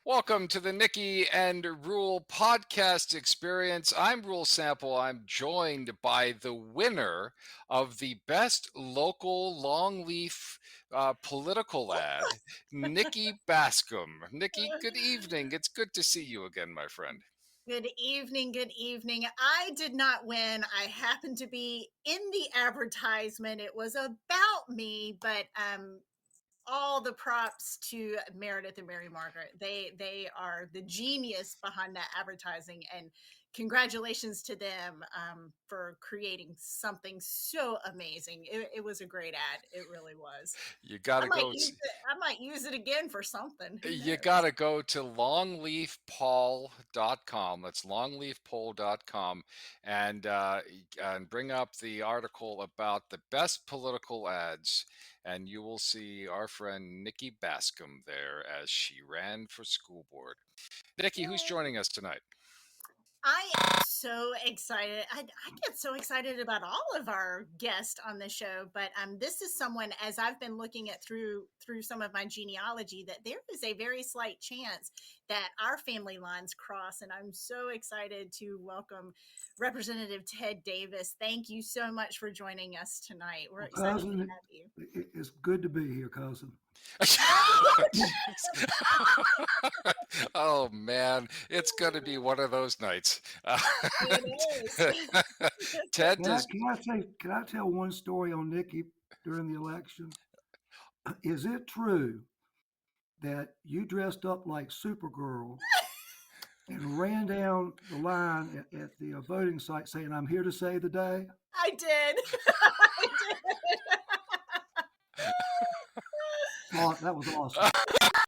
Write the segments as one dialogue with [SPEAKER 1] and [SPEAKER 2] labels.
[SPEAKER 1] Welcome to the Nikki and Rule podcast experience. I'm Rule Sample. I'm joined by the winner of the best local longleaf political ad, Nikki Bascom. Nikki, good evening. It's good to see you again, my friend.
[SPEAKER 2] Good evening. Good evening. I did not win. I happened to be in the advertisement. It was about me, but all the props to Meredith and Mary Margaret. They are the genius behind that advertising, and congratulations to them for creating something so amazing. It was a great ad. It really was.
[SPEAKER 1] You got
[SPEAKER 2] I
[SPEAKER 1] to
[SPEAKER 2] might
[SPEAKER 1] go.
[SPEAKER 2] use it. I might use it again for something. Who
[SPEAKER 1] You
[SPEAKER 2] knows?
[SPEAKER 1] got to go to longleafpoll.com. That's longleafpoll.com and bring up the article about the best political ads. And you will see our friend Nikki Bascom there as she ran for school board. Nikki, who's
[SPEAKER 2] Yay.
[SPEAKER 1] joining us tonight?
[SPEAKER 2] I am so excited. I get so excited about all of our guests on the show, but this is someone, as I've been looking at through some of my genealogy, that there is a very slight chance that our family lines cross, and I'm so excited to welcome Representative Ted Davis. Thank you so much for joining us tonight. We're
[SPEAKER 3] Well,
[SPEAKER 2] excited to
[SPEAKER 3] cousin,
[SPEAKER 2] have you.
[SPEAKER 3] it's good to be here, cousin.
[SPEAKER 1] Oh man, it's going to be one of those nights.
[SPEAKER 2] It is.
[SPEAKER 1] Ted
[SPEAKER 3] Can I
[SPEAKER 1] does.
[SPEAKER 3] can I say can I tell one story on Nikki during the election? Is it true that you dressed up like Supergirl and ran down the line at the voting site saying, "I'm here to save the day"?
[SPEAKER 2] I did. I did.
[SPEAKER 3] Oh, that was awesome.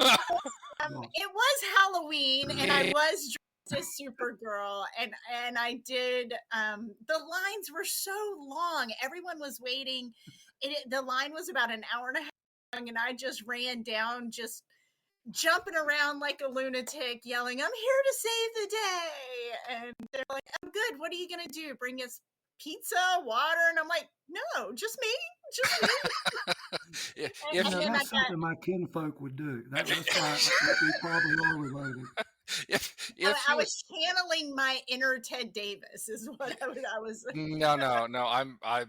[SPEAKER 3] Awesome.
[SPEAKER 2] It was Halloween, and I was dressed as Supergirl, and I did. The lines were so long; everyone was waiting. The line was about an hour and a half long, and I just ran down, just jumping around like a lunatic, yelling, "I'm here to save the day!" And they're like, "I'm good. What are you gonna do? Bring us pizza, water?" And I'm like, "No, just me, just me."
[SPEAKER 3] You
[SPEAKER 1] if
[SPEAKER 2] And
[SPEAKER 3] know,
[SPEAKER 2] then I
[SPEAKER 3] that's
[SPEAKER 2] got
[SPEAKER 3] something my kinfolk would do. That's why we probably are related.
[SPEAKER 1] if
[SPEAKER 2] I
[SPEAKER 1] you
[SPEAKER 2] was channeling my inner Ted Davis, is what I was.
[SPEAKER 1] no, I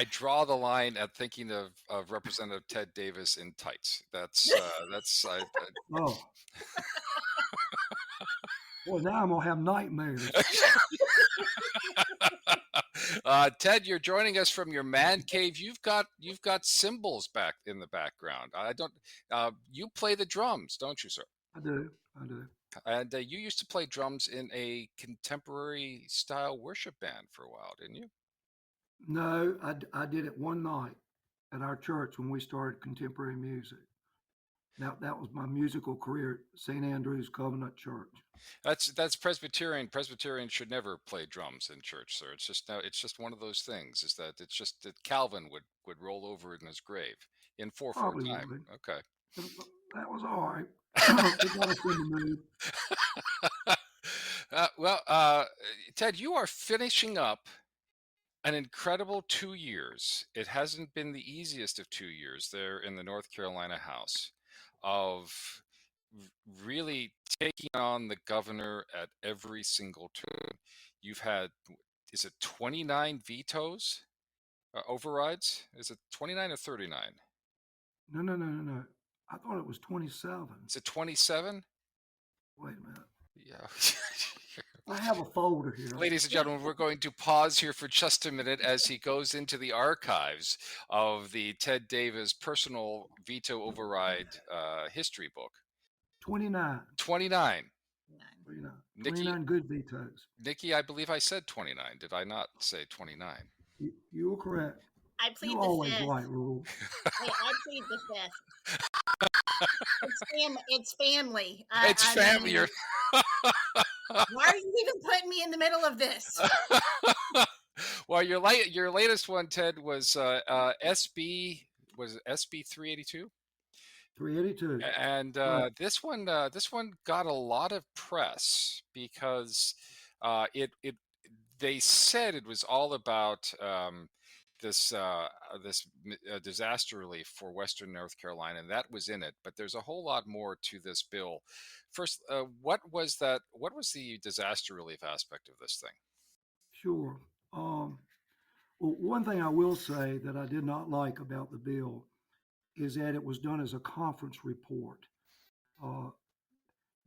[SPEAKER 1] draw the line at thinking of Representative Ted Davis in tights. That's
[SPEAKER 3] Oh, boy, now I'm gonna have nightmares.
[SPEAKER 1] Ted, you're joining us from your man cave. You've got cymbals back in the background. I don't. You play the drums, don't you, sir?
[SPEAKER 3] I do. I do.
[SPEAKER 1] And you used to play drums in a contemporary style worship band for a while, didn't you?
[SPEAKER 3] No, I did it one night at our church when we started contemporary music. That was my musical career at St. Andrew's Covenant Church.
[SPEAKER 1] That's Presbyterian. Presbyterians should never play drums in church, sir. It's just one of those things. Is that it's just that Calvin would roll over in his grave in 4/4
[SPEAKER 3] Probably
[SPEAKER 1] time.
[SPEAKER 3] would.
[SPEAKER 1] Okay.
[SPEAKER 3] But that was all right. It got us in the mood.
[SPEAKER 1] Well, Ted, you are finishing up an incredible 2 years. It hasn't been the easiest of 2 years there in the North Carolina House of really taking on the governor at every single turn. You've had, is it 29 vetoes, overrides? Is it 29 or 39?
[SPEAKER 3] No, no, no, no, no. I thought it was 27.
[SPEAKER 1] Is it 27?
[SPEAKER 3] Wait a minute.
[SPEAKER 1] Yeah.
[SPEAKER 3] I have a folder here.
[SPEAKER 1] Ladies and gentlemen, we're going to pause here for just a minute as he goes into the archives of the Ted Davis personal veto override history book.
[SPEAKER 3] 29.
[SPEAKER 1] 29.
[SPEAKER 3] 29.
[SPEAKER 1] Nikki,
[SPEAKER 3] 29 good vetoes.
[SPEAKER 1] Nikki, I believe I said 29. Did I not say 29?
[SPEAKER 3] You were correct.
[SPEAKER 2] I
[SPEAKER 3] You
[SPEAKER 2] plead the
[SPEAKER 3] always
[SPEAKER 2] fifth.
[SPEAKER 3] right, Rule.
[SPEAKER 2] I plead the fifth. It's family.
[SPEAKER 1] It's
[SPEAKER 2] I
[SPEAKER 1] family.
[SPEAKER 2] mean, why are you even putting me in the middle of this?
[SPEAKER 1] Well, your latest one, Ted, was SB, was it SB 382?
[SPEAKER 3] 382.
[SPEAKER 1] And
[SPEAKER 3] Right.
[SPEAKER 1] this one got a lot of press because it they said it was all about this disaster relief for Western North Carolina, and that was in it. But there's a whole lot more to this bill. First, what was that? What was the disaster relief aspect of this thing?
[SPEAKER 3] Sure. Well, one thing I will say that I did not like about the bill is that it was done as a conference report. Uh,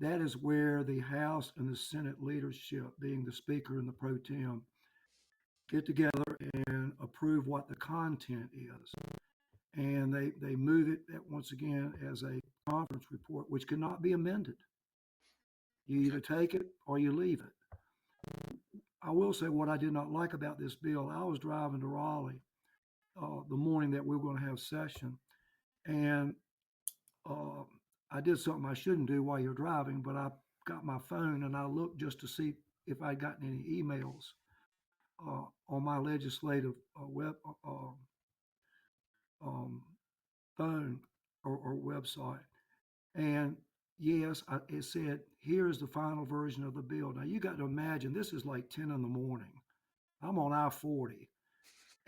[SPEAKER 3] that is where the House and the Senate leadership, being the Speaker and the Pro Tem, get together and approve what the content is. And they move it once again as a conference report, which cannot be amended. You
[SPEAKER 1] Okay.
[SPEAKER 3] either take it or you leave it. I will say what I did not like about this bill. I was driving to Raleigh the morning that we were going to have session, and uh, I did something I shouldn't do while you're driving, but I got my phone and I looked just to see if I'd gotten any emails on my legislative web um, phone or website. And yes, it said, here's the final version of the bill. Now you got to imagine this is like 10 in the morning. I'm on I-40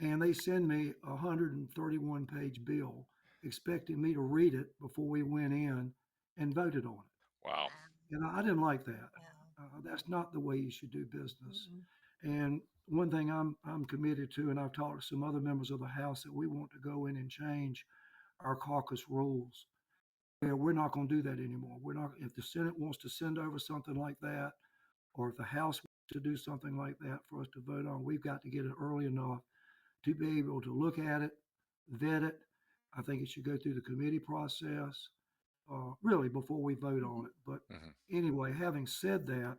[SPEAKER 3] and they send me a 131-page bill expecting me to read it before we went in and voted on
[SPEAKER 1] Wow.
[SPEAKER 3] it. And I didn't like that.
[SPEAKER 2] Yeah.
[SPEAKER 3] That's not the way you should do business.
[SPEAKER 2] Mm-mm.
[SPEAKER 3] And one thing I'm committed to, and I've talked to some other members of the House, that we want to go in and change our caucus rules. Yeah, we're not going to do that anymore. We're not. If the Senate wants to send over something like that, or if the House wants to do something like that for us to vote on, we've got to get it early enough to be able to look at it, vet it. I think it should go through the committee process, really, before we vote on it. But
[SPEAKER 1] Hmm.
[SPEAKER 3] anyway, having said that,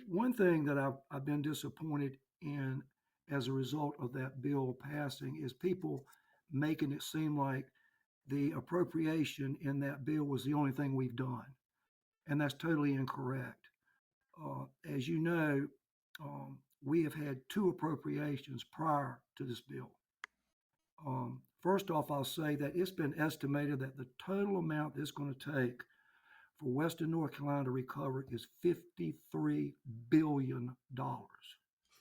[SPEAKER 3] one thing that I've been disappointed in as a result of that bill passing is people making it seem like the appropriation in that bill was the only thing we've done. And that's totally incorrect. As you know, we have had two appropriations prior to this bill. First off, I'll say that it's been estimated that the total amount it's going to take for Western North Carolina to recover is $53 billion.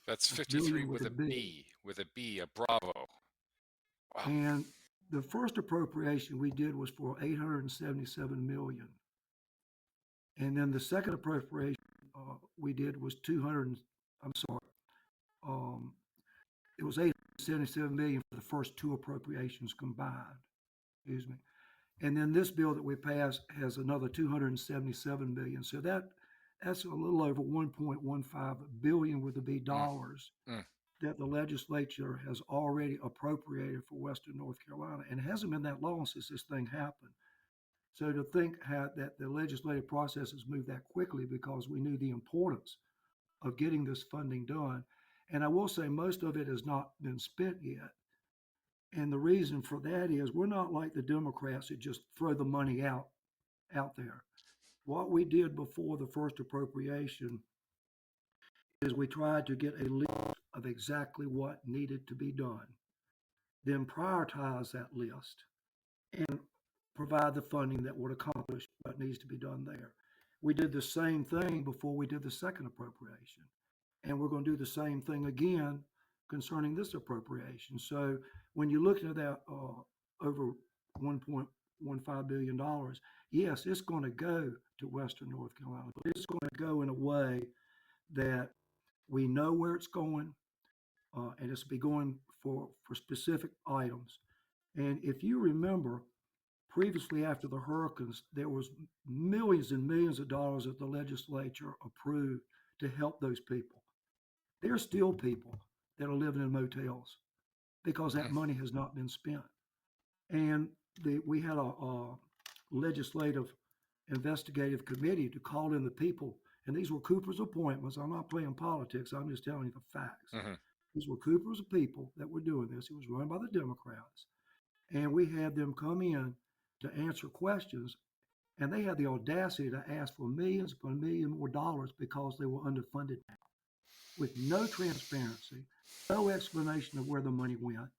[SPEAKER 1] That's
[SPEAKER 3] That's
[SPEAKER 1] 53
[SPEAKER 3] billion with
[SPEAKER 1] with
[SPEAKER 3] a
[SPEAKER 1] a
[SPEAKER 3] B.
[SPEAKER 1] B, a Bravo. Wow.
[SPEAKER 3] And the first appropriation we did was for 877 million. And then the second appropriation we did was 200, I'm sorry, um, it was 877 million for the first two appropriations combined. Excuse me. And then this bill that we passed has another 277 million. So that's a little over 1.15 billion with the B
[SPEAKER 1] Mm,
[SPEAKER 3] dollars
[SPEAKER 1] mm.
[SPEAKER 3] that the legislature has already appropriated for Western North Carolina. And it hasn't been that long since this thing happened. So to think that the legislative process has moved that quickly because we knew the importance of getting this funding done. And I will say most of it has not been spent yet. And the reason for that is we're not like the Democrats that just throw the money out there. What we did before the first appropriation is we tried to get a list of exactly what needed to be done, then prioritize that list and provide the funding that would accomplish what needs to be done there. We did the same thing before we did the second appropriation, and we're going to do the same thing again concerning this appropriation. So when you look at that over $1.15 billion, yes, it's going to go to Western North Carolina, but it's going to go in a way that we know where it's going, and it's be going for specific items. And if you remember, previously after the hurricanes, there was millions and millions of dollars that the legislature approved to help those people. There are still people that are living in motels because that
[SPEAKER 1] Mm.
[SPEAKER 3] money has not been spent. And we had a legislative investigative committee to call in the people, and these were Cooper's appointments. I'm not playing politics. I'm just telling you the facts.
[SPEAKER 1] Hmm.
[SPEAKER 3] These were Cooper's people that were doing this. It was run by the Democrats, and we had them come in to answer questions, and they had the audacity to ask for millions upon million more dollars because they were underfunded now, with no transparency, no explanation of where the money went.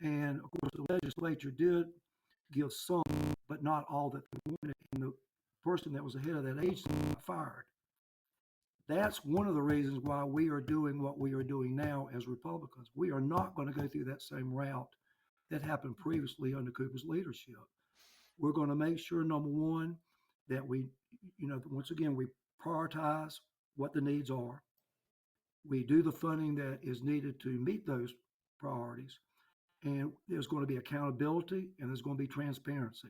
[SPEAKER 3] And of course, the legislature did give some, but not all that they wanted. And the person that was the head of that agency got fired. That's one of the reasons why we are doing what we are doing now as Republicans. We are not going to go through that same route that happened previously under Cooper's leadership. We're going to make sure, number one, that we, once again, we prioritize what the needs are. We do the funding that is needed to meet those priorities. And there's going to be accountability and there's going to be transparency.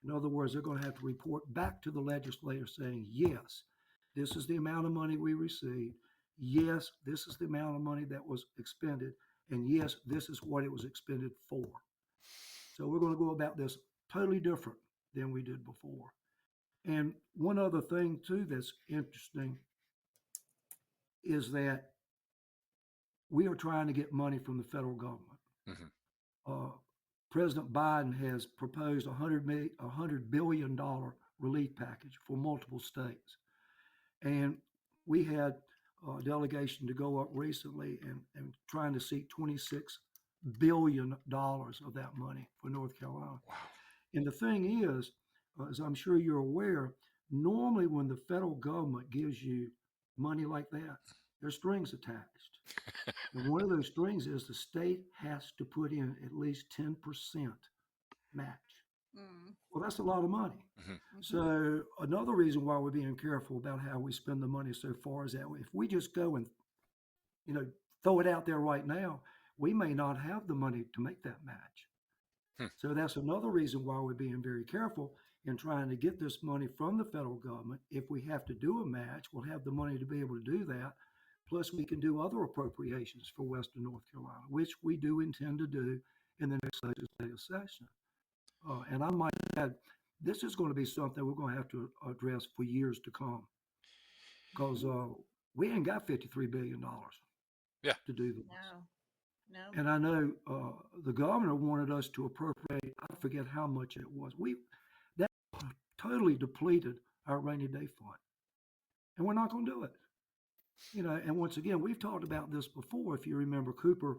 [SPEAKER 3] In other words, they're going to have to report back to the legislator saying, yes, this is the amount of money we received. Yes, this is the amount of money that was expended. And yes, this is what it was expended for. So we're going to go about this totally different than we did before. And one other thing, too, that's interesting is that we are trying to get money from the federal government.
[SPEAKER 1] Mhm.
[SPEAKER 3] Uh, President Biden has proposed $100 billion relief package for multiple states. And we had a delegation to go up recently and trying to seek $26 billion of that money for North Carolina.
[SPEAKER 1] Wow.
[SPEAKER 3] And the thing is, as I'm sure you're aware, normally when the federal government gives you money like that, there's strings attached. And one of those strings is the state has to put in at least 10% match.
[SPEAKER 2] Mm.
[SPEAKER 3] Well, that's a lot of money.
[SPEAKER 1] Mhm.
[SPEAKER 3] So another reason why we're being careful about how we spend the money so far is that if we just go and throw it out there right now, we may not have the money to make that match.
[SPEAKER 1] Hmm.
[SPEAKER 3] So that's another reason why we're being very careful in trying to get this money from the federal government. If we have to do a match, we'll have the money to be able to do that. Plus, we can do other appropriations for Western North Carolina, which we do intend to do in the next legislative session. And I might add, this is going to be something we're going to have to address for years to come because we ain't got $53 billion
[SPEAKER 1] Yeah.
[SPEAKER 3] to do this.
[SPEAKER 2] No.
[SPEAKER 3] And I know the governor wanted us to appropriate, I forget how much it was. That totally depleted our rainy day fund. And we're not going to do it. And once again, we've talked about this before. If you remember, Cooper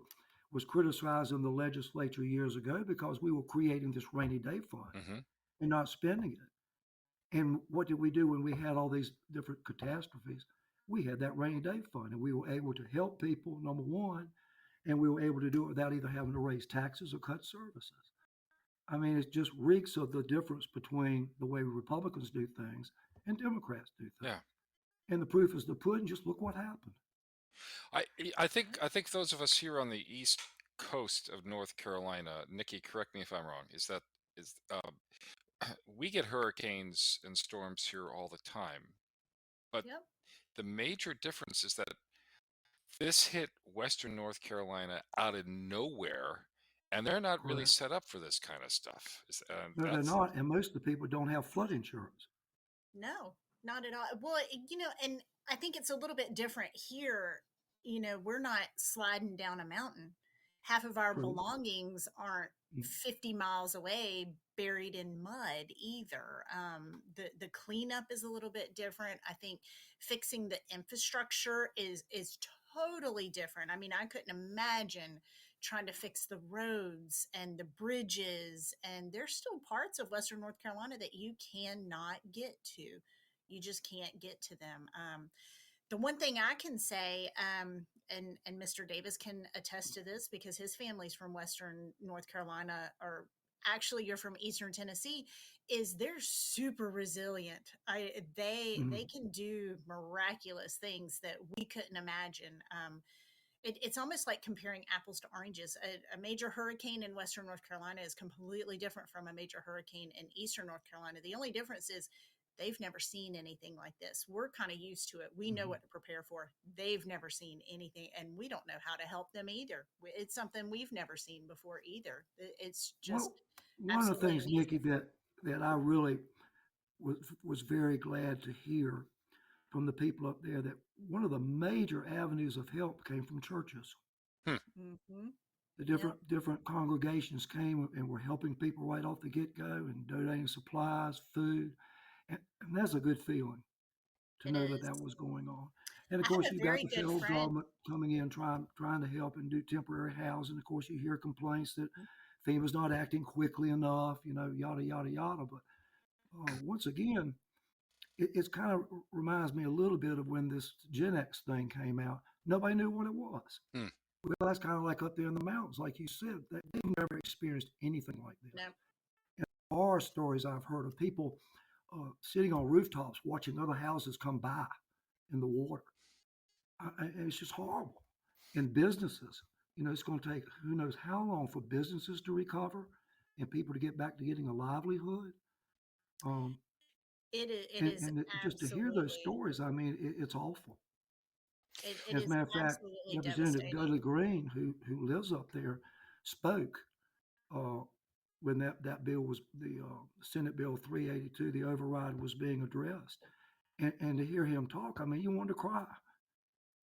[SPEAKER 3] was criticizing the legislature years ago because we were creating this rainy day fund
[SPEAKER 1] Mhm.
[SPEAKER 3] and not spending it. And what did we do when we had all these different catastrophes? We had that rainy day fund and we were able to help people, number one, and we were able to do it without either having to raise taxes or cut services. I mean, it just reeks of the difference between the way Republicans do things and Democrats do things.
[SPEAKER 1] Yeah.
[SPEAKER 3] And the proof is the pudding. Just look what happened.
[SPEAKER 1] I think those of us here on the East Coast of North Carolina, Nikki, correct me if I'm wrong, is we get hurricanes and storms here all the time, but
[SPEAKER 2] Yep.
[SPEAKER 1] the major difference is that this hit Western North Carolina out of nowhere, and they're not really
[SPEAKER 3] Correct.
[SPEAKER 1] set up for this kind of stuff.
[SPEAKER 3] No, they're
[SPEAKER 1] That's
[SPEAKER 3] not. And most of the people don't have flood insurance.
[SPEAKER 2] No, not at all. Well, and I think it's a little bit different here. We're not sliding down a mountain. Half of our
[SPEAKER 3] True.
[SPEAKER 2] belongings aren't
[SPEAKER 3] Mm.
[SPEAKER 2] 50 miles away buried in mud either. The cleanup is a little bit different. I think fixing the infrastructure is totally different. I mean, I couldn't imagine trying to fix the roads and the bridges, and there's still parts of Western North Carolina that you cannot get to. You just can't get to them. The one thing I can say, and Mr. Davis can attest to this because his family's from Western North Carolina, or actually you're from Eastern Tennessee, is they're super resilient. They
[SPEAKER 3] Mm.
[SPEAKER 2] can do miraculous things that we couldn't imagine. It's almost like comparing apples to oranges. A major hurricane in Western North Carolina is completely different from a major hurricane in Eastern North Carolina. The only difference is they've never seen anything like this. We're kind of used to it. We know
[SPEAKER 3] Mhm.
[SPEAKER 2] what to prepare for. They've never seen anything, and we don't know how to help them either. It's something we've never seen before either. It's just
[SPEAKER 3] One of the
[SPEAKER 2] absolutely
[SPEAKER 3] things, Nikki,
[SPEAKER 2] amazing.
[SPEAKER 3] that I really was very glad to hear from the people up there that one of the major avenues of help came from churches.
[SPEAKER 1] hmm.
[SPEAKER 2] Mm-hmm.
[SPEAKER 3] The
[SPEAKER 2] Yep.
[SPEAKER 3] different congregations came and were helping people right off the get go and donating supplies, food, and that's a good feeling to
[SPEAKER 2] It
[SPEAKER 3] know that
[SPEAKER 2] is.
[SPEAKER 3] that was going on. And of
[SPEAKER 2] I have
[SPEAKER 3] course,
[SPEAKER 2] a
[SPEAKER 3] you got
[SPEAKER 2] very
[SPEAKER 3] the
[SPEAKER 2] good
[SPEAKER 3] federal
[SPEAKER 2] friend.
[SPEAKER 3] government coming in trying to help and do temporary housing. Of course, you hear complaints that FEMA's not acting quickly enough, yada yada yada. But once again, it's kind of reminds me a little bit of when this Gen X thing came out. Nobody knew what it was.
[SPEAKER 1] Hmm.
[SPEAKER 3] Well, that's kind of like up there in the mountains, like you said. They've never experienced anything like this.
[SPEAKER 2] No.
[SPEAKER 3] And horror stories I've heard of people sitting on rooftops watching other houses come by in the water. And it's just horrible. And businesses, it's going to take who knows how long for businesses to recover and people to get back to getting a livelihood. Um,
[SPEAKER 2] It
[SPEAKER 3] and
[SPEAKER 2] is
[SPEAKER 3] and just to hear those
[SPEAKER 2] absolutely
[SPEAKER 3] stories, I mean, it's awful.
[SPEAKER 2] it
[SPEAKER 3] As a
[SPEAKER 2] is
[SPEAKER 3] matter of fact,
[SPEAKER 2] absolutely
[SPEAKER 3] Representative
[SPEAKER 2] devastating.
[SPEAKER 3] Dudley Green, who lives up there, spoke uh, when that bill was the Senate Bill 382, the override was being addressed, and to hear him talk, I mean, you want to cry,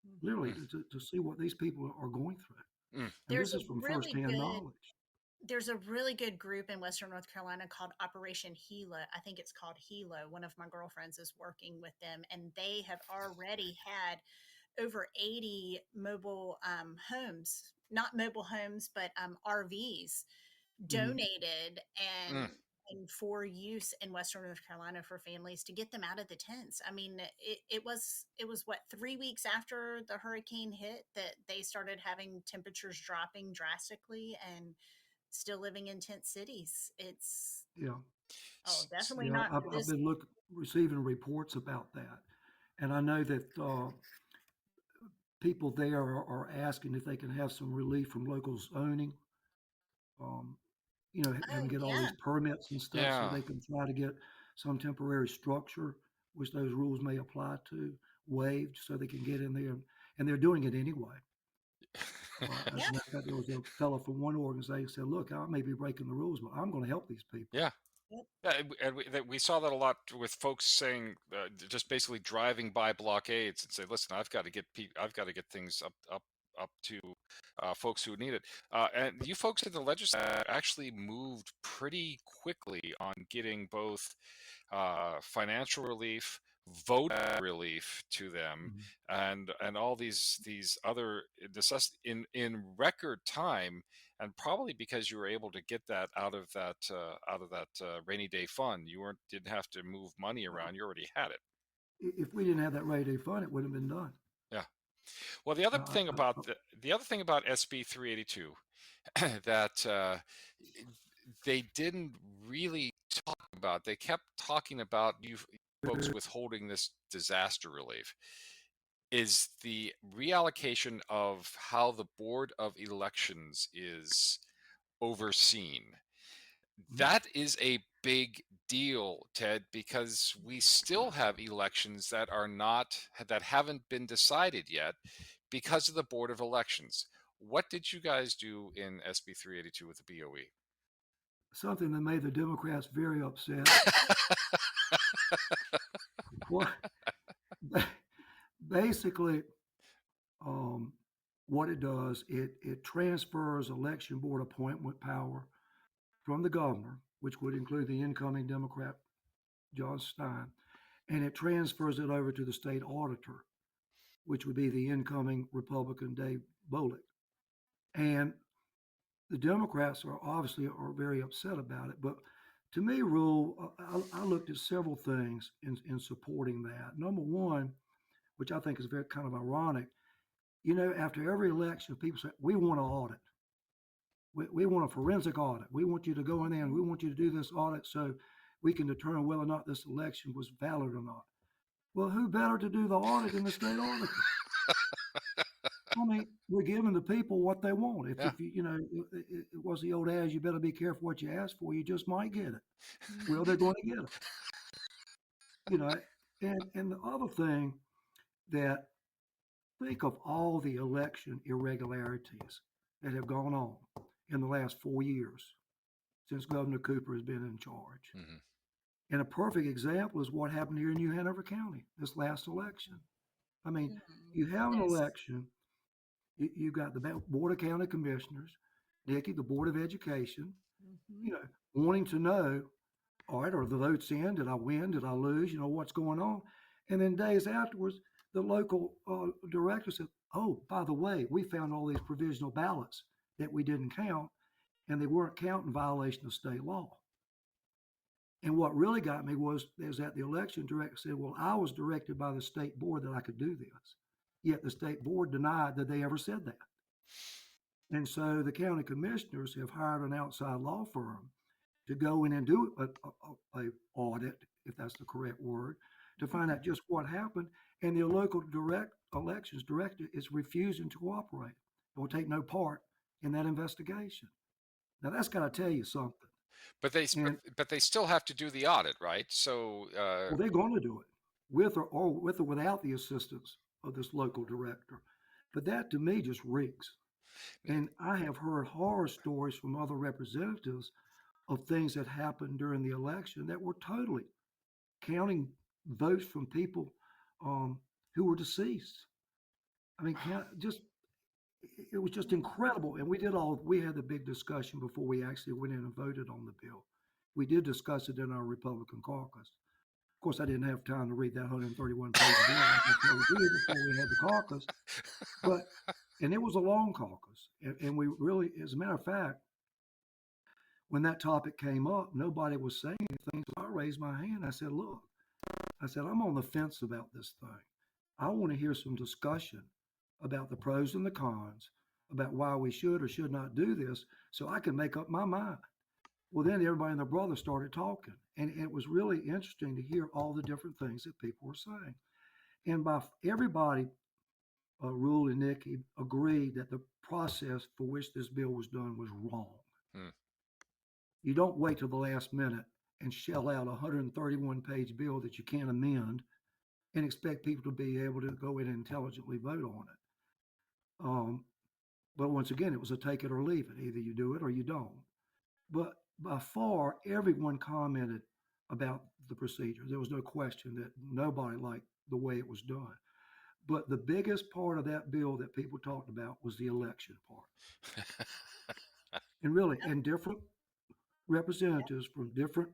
[SPEAKER 2] Mhm.
[SPEAKER 3] literally, to see what these people are going through,
[SPEAKER 1] Mm.
[SPEAKER 3] and
[SPEAKER 2] There's
[SPEAKER 3] this
[SPEAKER 2] a
[SPEAKER 3] is from
[SPEAKER 2] really
[SPEAKER 3] firsthand
[SPEAKER 2] good
[SPEAKER 3] knowledge.
[SPEAKER 2] there's a really good group in Western North Carolina called Operation Gila. I think it's called Hilo. One of my girlfriends is working with them, and they have already had over 80 mobile homes, not mobile homes, but RVs
[SPEAKER 3] Mhm.
[SPEAKER 2] donated
[SPEAKER 1] Mm.
[SPEAKER 2] and for use in Western North Carolina for families to get them out of the tents. I mean, it was what 3 weeks after the hurricane hit that they started having temperatures dropping drastically and still living in tent cities. It's
[SPEAKER 3] Yeah,
[SPEAKER 2] definitely
[SPEAKER 3] yeah,
[SPEAKER 2] not for
[SPEAKER 3] I've
[SPEAKER 2] this.
[SPEAKER 3] been receiving reports about that, and I know that people there are asking if they can have some relief from local zoning. Um, have them
[SPEAKER 2] Oh
[SPEAKER 3] get all these
[SPEAKER 2] yeah.
[SPEAKER 3] permits and stuff so
[SPEAKER 1] Yeah.
[SPEAKER 3] they can try to get some temporary structure, which those rules may apply to, waived so they can get in there. And they're doing it anyway. As a
[SPEAKER 2] Yeah.
[SPEAKER 3] matter of fact, there was a fellow from one organization said, "Look, I may be breaking the rules, but I'm going to help these people."
[SPEAKER 1] Yeah.
[SPEAKER 2] Yep.
[SPEAKER 1] Yeah, we saw that a lot with folks saying, just basically driving by blockades and say, "Listen, I've got to get things up to folks who need it." And you folks in the legislature actually moved pretty quickly on getting both financial relief, vote relief to them,
[SPEAKER 3] Mhm.
[SPEAKER 1] and all these other in record time, and probably because you were able to get that out of that rainy day fund. You weren't didn't have to move money
[SPEAKER 3] Well,
[SPEAKER 1] around. You already had it.
[SPEAKER 3] if we didn't have that rainy day fund, it wouldn't have been done.
[SPEAKER 1] Yeah. Well,
[SPEAKER 3] Uh, I, I,
[SPEAKER 1] the other thing about SB 382 that they didn't really talk about. They kept talking about you folks withholding this disaster relief. Is the reallocation of how the Board of Elections is overseen. That is a big deal, Ted, because we still have elections that haven't been decided yet because of the Board of Elections. What did you guys do in SB 382 with the BOE?
[SPEAKER 3] something that made the Democrats very upset. What basically, um, what it does, it transfers election board appointment power from the governor, which would include the incoming Democrat John Stein, and it transfers it over to the state auditor, which would be the incoming Republican Dave Bollick. And the Democrats are very upset about it. But to me, Rule, I looked at several things in supporting that. Number one, which I think is very kind of ironic, after every election, people say, we want an audit. We want a forensic audit. We want you to go in there and we
[SPEAKER 2] Mhm.
[SPEAKER 3] want you to do this audit so we can determine whether or not this election was valid or not. Well, who better to do the audit than the state auditor? I mean, we're giving the people what they want.
[SPEAKER 1] Yeah.
[SPEAKER 3] If it was the old adage, you better be careful what you ask for, you just might get it. Well, they're
[SPEAKER 2] Mhm.
[SPEAKER 3] going to get it. You know, and the other thing that think of all the election irregularities that have gone on in the last 4 years since Governor Cooper has been in charge.
[SPEAKER 1] Hmm.
[SPEAKER 3] And a perfect example is what happened here in New Hanover County this last election. I mean,
[SPEAKER 2] Mm,
[SPEAKER 3] you have an
[SPEAKER 2] goodness.
[SPEAKER 3] election, you got the Board of County Commissioners, Nikki, the Board of Education,
[SPEAKER 2] Mhm.
[SPEAKER 3] wanting to know, all right, are the votes in? Did I win? Did I lose? What's going on? And then days afterwards, the local director said, oh, by the way, we found all these provisional ballots that we didn't count, and they weren't counted in violation of state law. And what really got me was that the election director said, well, I was directed by the state board that I could do this. Yet the state board denied that they ever said that. And so the county commissioners have hired an outside law firm to go in and do a audit, if that's the correct word, to find out just what happened. And the local elections director is refusing to cooperate. Will take no part in that investigation. Now that's got to tell you something. And
[SPEAKER 1] but they still have to do the audit, right? So
[SPEAKER 3] well, they're going to do it with or without the assistance of this local director. But that to me just reeks. And I have heard horror stories from other representatives of things that happened during the election that were totally counting votes from people who were deceased. I mean, it was just incredible. And we had the big discussion before we actually went in and voted on the bill. We did discuss it in our Republican caucus. Of course, I didn't have time to read that 131-page bill before we had the caucus. And it was a long caucus. And we really, as a matter of fact, when that topic came up, nobody was saying anything. So I raised my hand. I said, look, I'm on the fence about this thing. I want to hear some discussion about the pros and the cons, about why we should or should not do this, so I can make up my mind. Well, then everybody and their brother started talking. And it was really interesting to hear all the different things that people were saying. And by everybody, Rule and Nikki, agreed that the process for which this bill was done was wrong.
[SPEAKER 1] Hmm.
[SPEAKER 3] You don't wait till the last minute and shell out a 131-page bill that you can't amend and expect people to be able to go in and intelligently vote on it. But once again, it was a take it or leave it. Either you do it or you don't. But by far, everyone commented about the procedure. There was no question that nobody liked the way it was done. But the biggest part of that bill that people talked about was the election part. And really, and different representatives from different,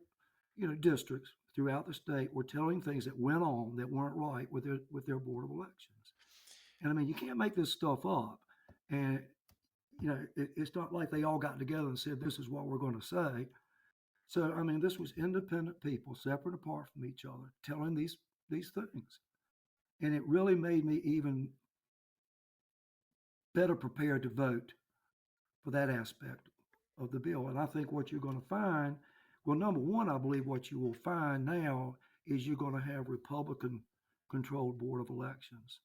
[SPEAKER 3] districts throughout the state were telling things that went on that weren't right with their board of elections. And I mean, you can't make this stuff up. And it's not like they all got together and said, this is what we're going to say. So, I mean, this was independent people, separate apart from each other, telling these things. And it really made me even better prepared to vote for that aspect of the bill. And I think what you're going to find, well, number one, I believe what you will find now is you're going to have Republican controlled board of elections.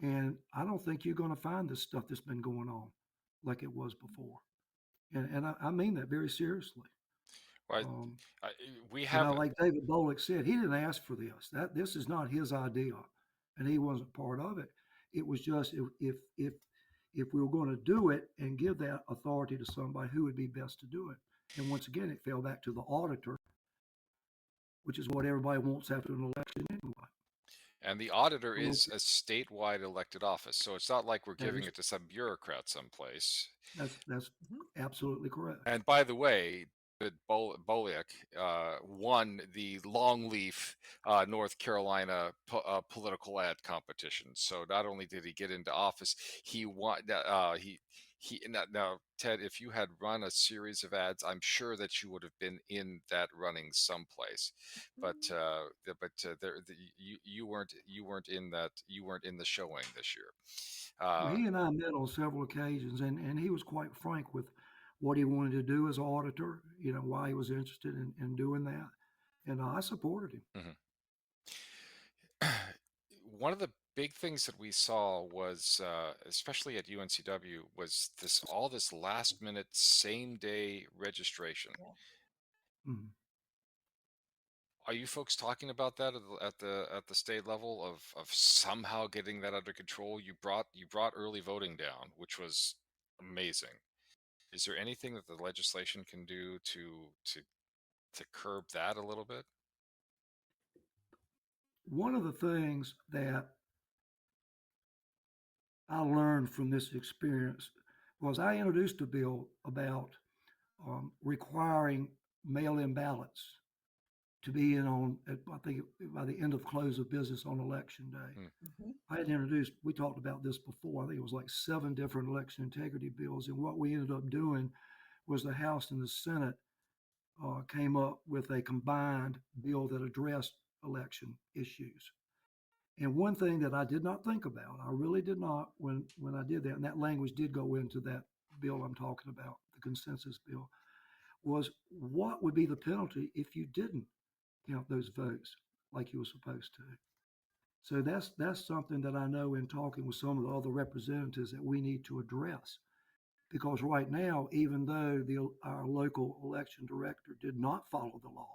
[SPEAKER 3] And I don't think you're going to find this stuff that's been going on like it was before. And I mean that very seriously.
[SPEAKER 1] Well, we have,
[SPEAKER 3] like David Bollick said, he didn't ask for this. This is not his idea, and he wasn't part of it. It was just if we were going to do it and give that authority to somebody, who would be best to do it? And once again, it fell back to the auditor, which is what everybody wants after an election anyway.
[SPEAKER 1] and the auditor is a statewide elected office, so it's not like we're giving it to some bureaucrat someplace.
[SPEAKER 3] That's absolutely correct.
[SPEAKER 1] And by the way, Boliak won the Longleaf, North Carolina political ad competition. So not only did he get into office, he won. Now, Ted, if you had run a series of ads, I'm sure that you would have been in that running someplace. But you weren't in that. You weren't in the showing this year.
[SPEAKER 3] Well, he and I met on several occasions, and he was quite frank with what he wanted to do as auditor, why he was interested in doing that. And I supported him.
[SPEAKER 1] Mm-hmm. One of the big things that we saw was, especially at UNCW, was all this last minute, same day registration.
[SPEAKER 3] Mm-hmm.
[SPEAKER 1] Are you folks talking about that at the state level of somehow getting that under control? You brought early voting down, which was amazing. Is there anything that the legislation can do to curb that a little bit?
[SPEAKER 3] One of the things that I learned from this experience was I introduced a bill about requiring mail-in ballots to be in on, I think, by the end of close of business on election day.
[SPEAKER 2] Mm-hmm.
[SPEAKER 3] I had introduced, we talked about this before, I think it was like 7 different election integrity bills. And what we ended up doing was the House and the Senate came up with a combined bill that addressed election issues. And one thing that I did not think about, I really did not when I did that, and that language did go into that bill I'm talking about, the consensus bill, was what would be the penalty if you didn't count those votes like you were supposed to. So that's something that I know in talking with some of the other representatives that we need to address. Because right now, even though our local election director did not follow the law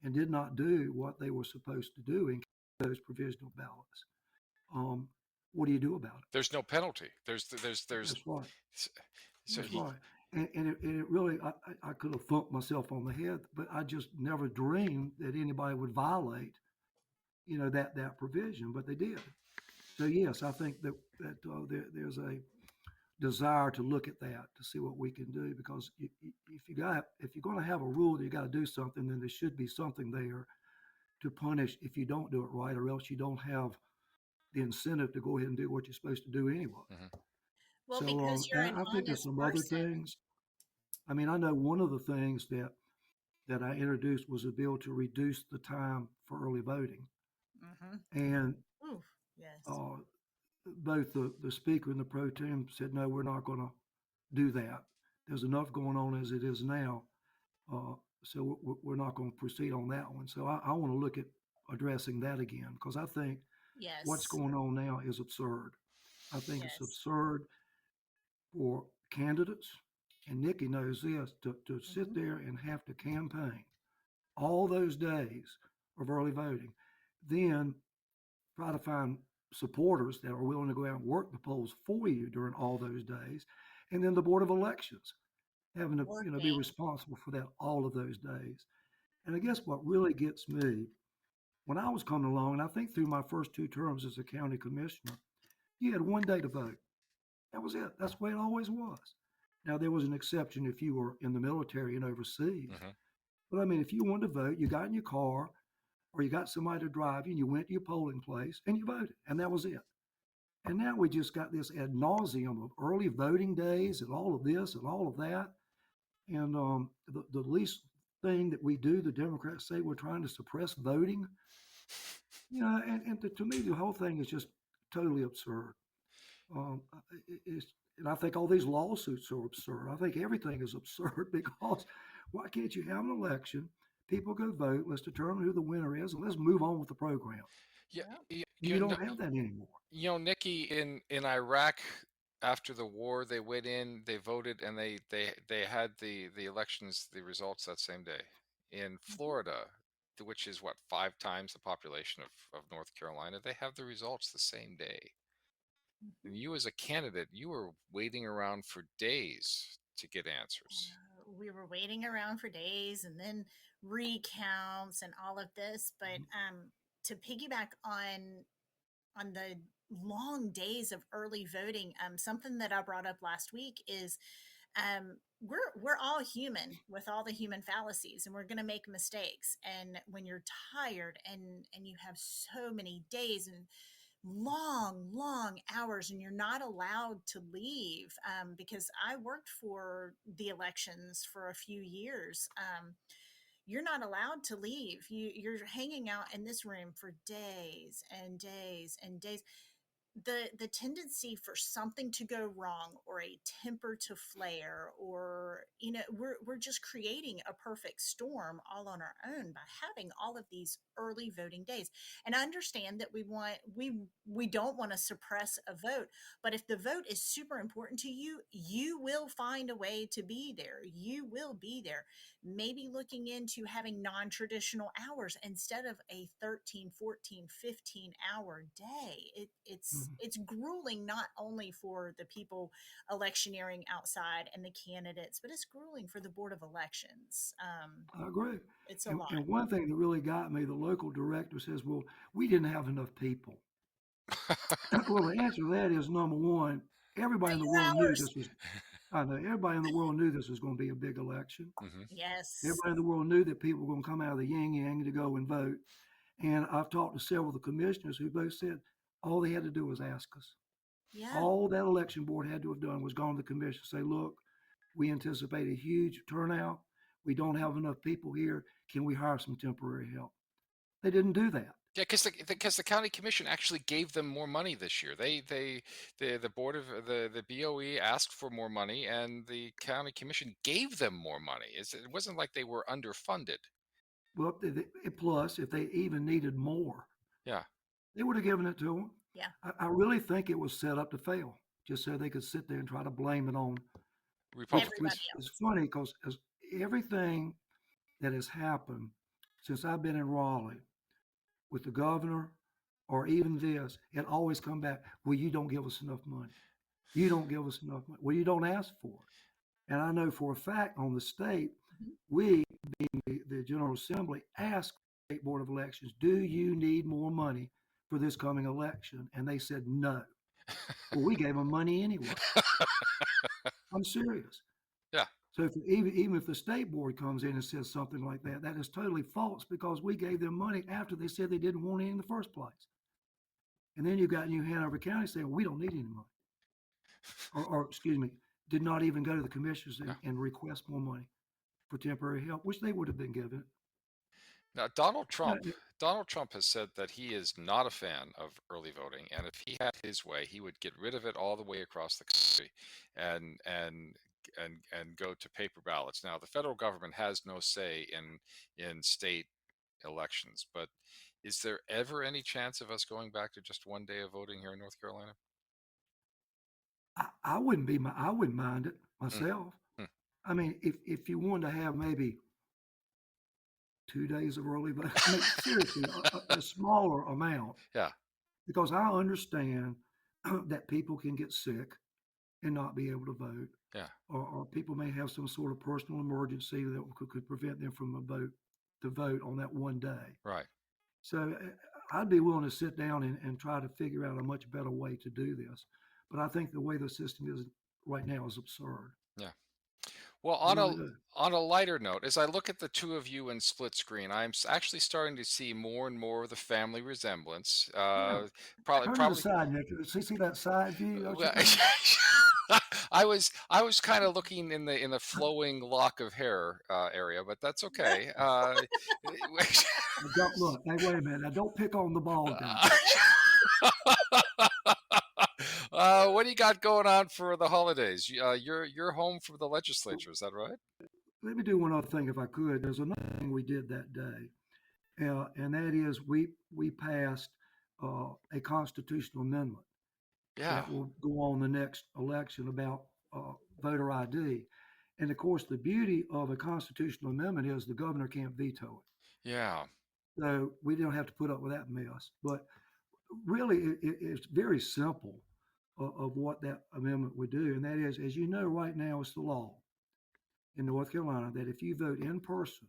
[SPEAKER 3] and did not do what they were supposed to do in those provisional ballots, um, what do you do about it?
[SPEAKER 1] There's no penalty.
[SPEAKER 3] That's right.
[SPEAKER 1] So
[SPEAKER 3] That's
[SPEAKER 1] he,
[SPEAKER 3] right. And it really, I could have thumped myself on the head, but I just never dreamed that anybody would violate, that provision, but they did. So yes, I think there's a desire to look at that to see what we can do, because if you're going to have a rule that you got to do something, then there should be something there to punish if you don't do it right, or else you don't have the incentive to go ahead and do what you're supposed to do anyway.
[SPEAKER 1] Mhm.
[SPEAKER 2] Well,
[SPEAKER 3] So
[SPEAKER 2] because you're
[SPEAKER 3] and
[SPEAKER 2] an
[SPEAKER 3] I think there's
[SPEAKER 2] honest
[SPEAKER 3] some other
[SPEAKER 2] person.
[SPEAKER 3] things. I mean, I know one of the things that I introduced was a bill to reduce the time for early voting,
[SPEAKER 2] Mm-hmm.
[SPEAKER 3] and
[SPEAKER 2] Ooh, yes.
[SPEAKER 3] uh, both the speaker and the pro tem said, no, we're not going to do that. There's enough going on as it is now. Uh, so we're not going to proceed on that one. So I want to look at addressing that again, because I think what's
[SPEAKER 2] Yes.
[SPEAKER 3] going on now is absurd. I think it's
[SPEAKER 2] Yes.
[SPEAKER 3] absurd for candidates, and Nikki knows this, to
[SPEAKER 2] Mm-hmm.
[SPEAKER 3] sit there and have to campaign all those days of early voting, then try to find supporters that are willing to go out and work the polls for you during all those days, and then the Board of Elections having to be
[SPEAKER 2] Working.
[SPEAKER 3] responsible for that all of those days. And I guess what really gets me, when I was coming along, and I think through my first two terms as a county commissioner, you had one day to vote. That was it. That's the way it always was. Now there was an exception if you were in the military and overseas.
[SPEAKER 1] Mhm.
[SPEAKER 3] But I mean, if you wanted to vote, you got in your car or you got somebody to drive you and you went to your polling place and you voted. And that was it. And now we just got this ad nauseum of early voting days and all of this and all of that. And the least thing that we do, the Democrats say we're trying to suppress voting. And to me, the whole thing is just totally absurd. Um, and I think all these lawsuits are absurd. I think everything is absurd because why can't you have an election? People go vote. Let's determine who the winner is, and let's move on with the program.
[SPEAKER 1] Yeah,
[SPEAKER 2] Well,
[SPEAKER 3] You don't have that anymore.
[SPEAKER 1] Nikki, in Iraq after the war, they went in, they voted, and they had the elections, the results that same day. In
[SPEAKER 2] mhm.
[SPEAKER 1] Florida, which is what, 5 times the population of North Carolina, they have the results the same day.
[SPEAKER 2] Mhm.
[SPEAKER 1] And you, as a candidate, you were waiting around for days to get answers.
[SPEAKER 2] We were waiting around for days and then recounts and all of this. But to piggyback on the long days of early voting, something that I brought up last week is we're all human with all the human fallacies, and we're going to make mistakes. And when you're tired and you have so many days and long hours and you're not allowed to leave, because I worked for the elections for a few years. You're not allowed to leave. You're hanging out in this room for days and days and days. The tendency for something to go wrong or a temper to flare, or we're just creating a perfect storm all on our own by having all of these early voting days. And I understand that we don't want to suppress a vote, but if the vote is super important to you, you will find a way to be there. You will be there. Maybe looking into having non-traditional hours instead of a 13, 14, 15 hour day.
[SPEAKER 3] Mhm.
[SPEAKER 2] It's grueling, not only for the people electioneering outside and the candidates, but it's grueling for the Board of Elections.
[SPEAKER 3] I agree.
[SPEAKER 2] It's a lot.
[SPEAKER 3] And one thing that really got me, the local director says, well, we didn't have enough people. Well, the answer to that is number one, everybody in
[SPEAKER 2] Cut
[SPEAKER 3] the
[SPEAKER 2] your
[SPEAKER 3] world knew
[SPEAKER 2] hours.
[SPEAKER 3] this was, I know, everybody in the world knew this was going to be a big election.
[SPEAKER 1] Hmm.
[SPEAKER 2] Yes.
[SPEAKER 3] Everybody in the world knew that people were going to come out of the yin yang to go and vote. And I've talked to several of the commissioners who both said all they had to do was ask us.
[SPEAKER 2] Yeah.
[SPEAKER 3] All that election board had to have done was gone to the commission and say, look, we anticipate a huge turnout. we don't have enough people here. Can we hire some temporary help? They didn't do that.
[SPEAKER 1] Yeah, because the county commission actually gave them more money this year. The board of the BOE asked for more money, and the county commission gave them more money. It wasn't like they were underfunded.
[SPEAKER 3] Well, plus, if they even needed more,
[SPEAKER 1] Yeah.
[SPEAKER 3] they would have given it to them.
[SPEAKER 2] Yeah.
[SPEAKER 3] I really think it was set up to fail, just so they could sit there and try to blame it on.
[SPEAKER 1] Republicans.
[SPEAKER 2] Everybody
[SPEAKER 3] It's funny because everything that has happened since I've been in Raleigh with the governor or even this, it always come back, well, you don't give us enough money. You don't give us enough money. Well, you don't ask for it. And I know for a fact on the state,
[SPEAKER 2] Mhm.
[SPEAKER 3] we, being the General Assembly, asked the State Board of Elections, do you need more money for this coming election? And they said no. Well, we gave them money anyway. I'm serious.
[SPEAKER 1] Yeah.
[SPEAKER 3] So even if the state board comes in and says something like that, that is totally false because we gave them money after they said they didn't want any in the first place. And then you got New Hanover County saying, we don't need any money. Or excuse me, did not even go to the commissioners and request more money for temporary help, which they would have been given.
[SPEAKER 1] Now, Donald Trump has said that he is not a fan of early voting, and if he had his way, he would get rid of it all the way across the country, and go to paper ballots. Now, the federal government has no say in state elections, but is there ever any chance of us going back to just one day of voting here in North Carolina?
[SPEAKER 3] I wouldn't mind it
[SPEAKER 1] Hmm.
[SPEAKER 3] myself.
[SPEAKER 1] Hmm.
[SPEAKER 3] I mean, if you wanted to have maybe 2 days of early voting, I mean, seriously, a smaller amount.
[SPEAKER 1] Yeah.
[SPEAKER 3] Because I understand that people can get sick and not be able to vote,
[SPEAKER 1] Yeah.
[SPEAKER 3] or people may have some sort of personal emergency that could prevent them from to vote on that one day.
[SPEAKER 1] Right.
[SPEAKER 3] So I'd be willing to sit down and try to figure out a much better way to do this. But I think the way the system is right now is absurd.
[SPEAKER 1] Yeah. Well,
[SPEAKER 3] I really do.
[SPEAKER 1] on a lighter note, as I look at the two of you in split screen, I'm actually starting to see more and more of the family resemblance.
[SPEAKER 3] Yeah.
[SPEAKER 1] Probably,
[SPEAKER 3] Turn to the
[SPEAKER 1] probably.
[SPEAKER 3] side, Nick. See that side view? Don't you
[SPEAKER 1] Well,
[SPEAKER 3] think?
[SPEAKER 1] I was kind of looking in the flowing lock of hair area, but that's okay.
[SPEAKER 3] Look, hey, wait a minute. Now, don't pick on the bald guy.
[SPEAKER 1] What do you got going on for the holidays? You're home from the legislature, is that right?
[SPEAKER 3] Let me do one other thing if I could. There's another thing we did that day, and that is we passed a constitutional amendment
[SPEAKER 1] Yeah.
[SPEAKER 3] that will go on the next election about voter ID. And of course, the beauty of a constitutional amendment is the governor can't veto it.
[SPEAKER 1] Yeah.
[SPEAKER 3] So we don't have to put up with that mess. But really, it's very simple of what that amendment would do. And that is, as you know, right now it's the law in North Carolina that if you vote in person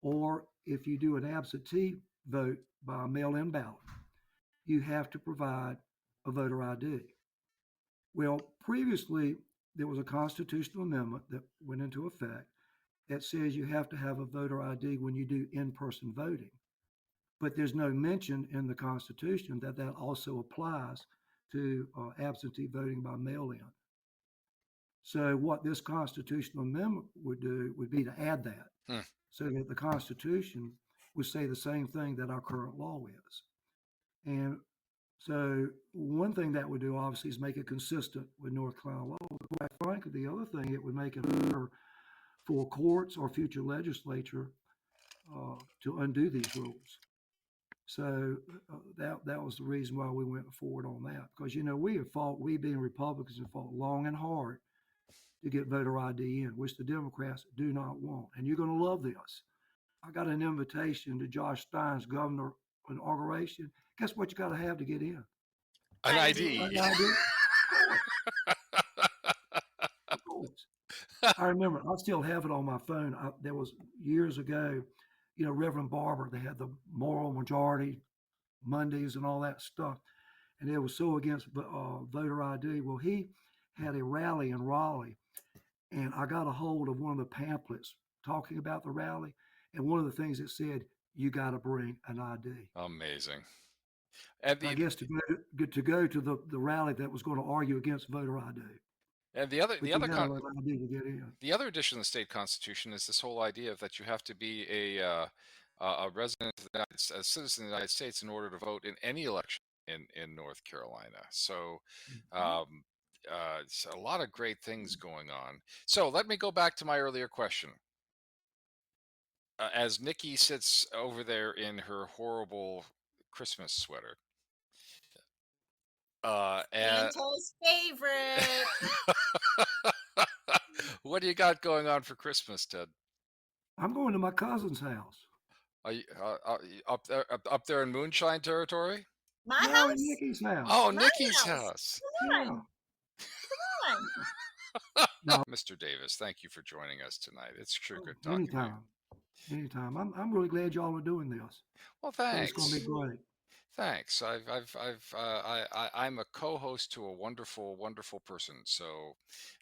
[SPEAKER 3] or if you do an absentee vote by a mail-in ballot, you have to provide a voter ID. Well, previously, there was a constitutional amendment that went into effect that says you have to have a voter ID when you do in-person voting. But there's no mention in the Constitution that that also applies to absentee voting by mail-in. So what this constitutional amendment would do would be to add that so that the Constitution would say the same thing that our current law is. And so one thing that would do obviously is make it consistent with North Carolina law. But quite frankly, the other thing, it would make it harder for courts or future legislature to undo these rules. So that was the reason why we went forward on that. Because, you know, we being Republicans have fought long and hard to get voter ID in, which the Democrats do not want. And you're going to love this. I got an invitation to Josh Stein's governor inauguration. Guess what you got to have to get in?
[SPEAKER 1] An ID.
[SPEAKER 3] An ID. Of course. I remember, I still have it on my phone. There was years ago, you know, Reverend Barber, they had the moral majority Mondays and all that stuff. And they were so against voter ID. Well, he had a rally in Raleigh, and I got a hold of one of the pamphlets talking about the rally. And one of the things it said, you got to bring an ID.
[SPEAKER 1] Amazing. And
[SPEAKER 3] I guess to go to the rally that was going to argue against voter ID.
[SPEAKER 1] And the other,
[SPEAKER 3] but you got to let ID to get in.
[SPEAKER 1] the other addition of the state constitution is this whole idea of that you have to be a resident of the a citizen of the United States in order to vote in any election in North Carolina. So
[SPEAKER 3] Mhm.
[SPEAKER 1] um, it's a lot of great things going on. So let me go back to my earlier question. As Nikki sits over there in her horrible Christmas sweater, and
[SPEAKER 2] Santa's favorite.
[SPEAKER 1] what do you got going on for Christmas, Ted?
[SPEAKER 3] I'm going to my cousin's house.
[SPEAKER 1] Are you up there in moonshine territory?
[SPEAKER 2] My
[SPEAKER 3] No, in
[SPEAKER 2] house?
[SPEAKER 3] Nikki's house.
[SPEAKER 1] Oh,
[SPEAKER 2] My
[SPEAKER 1] Nikki's
[SPEAKER 2] house.
[SPEAKER 1] house.
[SPEAKER 2] Come
[SPEAKER 3] Yeah.
[SPEAKER 2] on. Come on.
[SPEAKER 3] No,
[SPEAKER 1] Mr. Davis, thank you for joining us tonight. It's sure
[SPEAKER 3] oh,
[SPEAKER 1] good talking to you.
[SPEAKER 3] anytime. Anytime. I'm really glad y'all are doing this.
[SPEAKER 1] Well,
[SPEAKER 3] I think it's going to be
[SPEAKER 1] thanks.
[SPEAKER 3] great.
[SPEAKER 1] Thanks. I'm a co-host to a wonderful, wonderful person. So,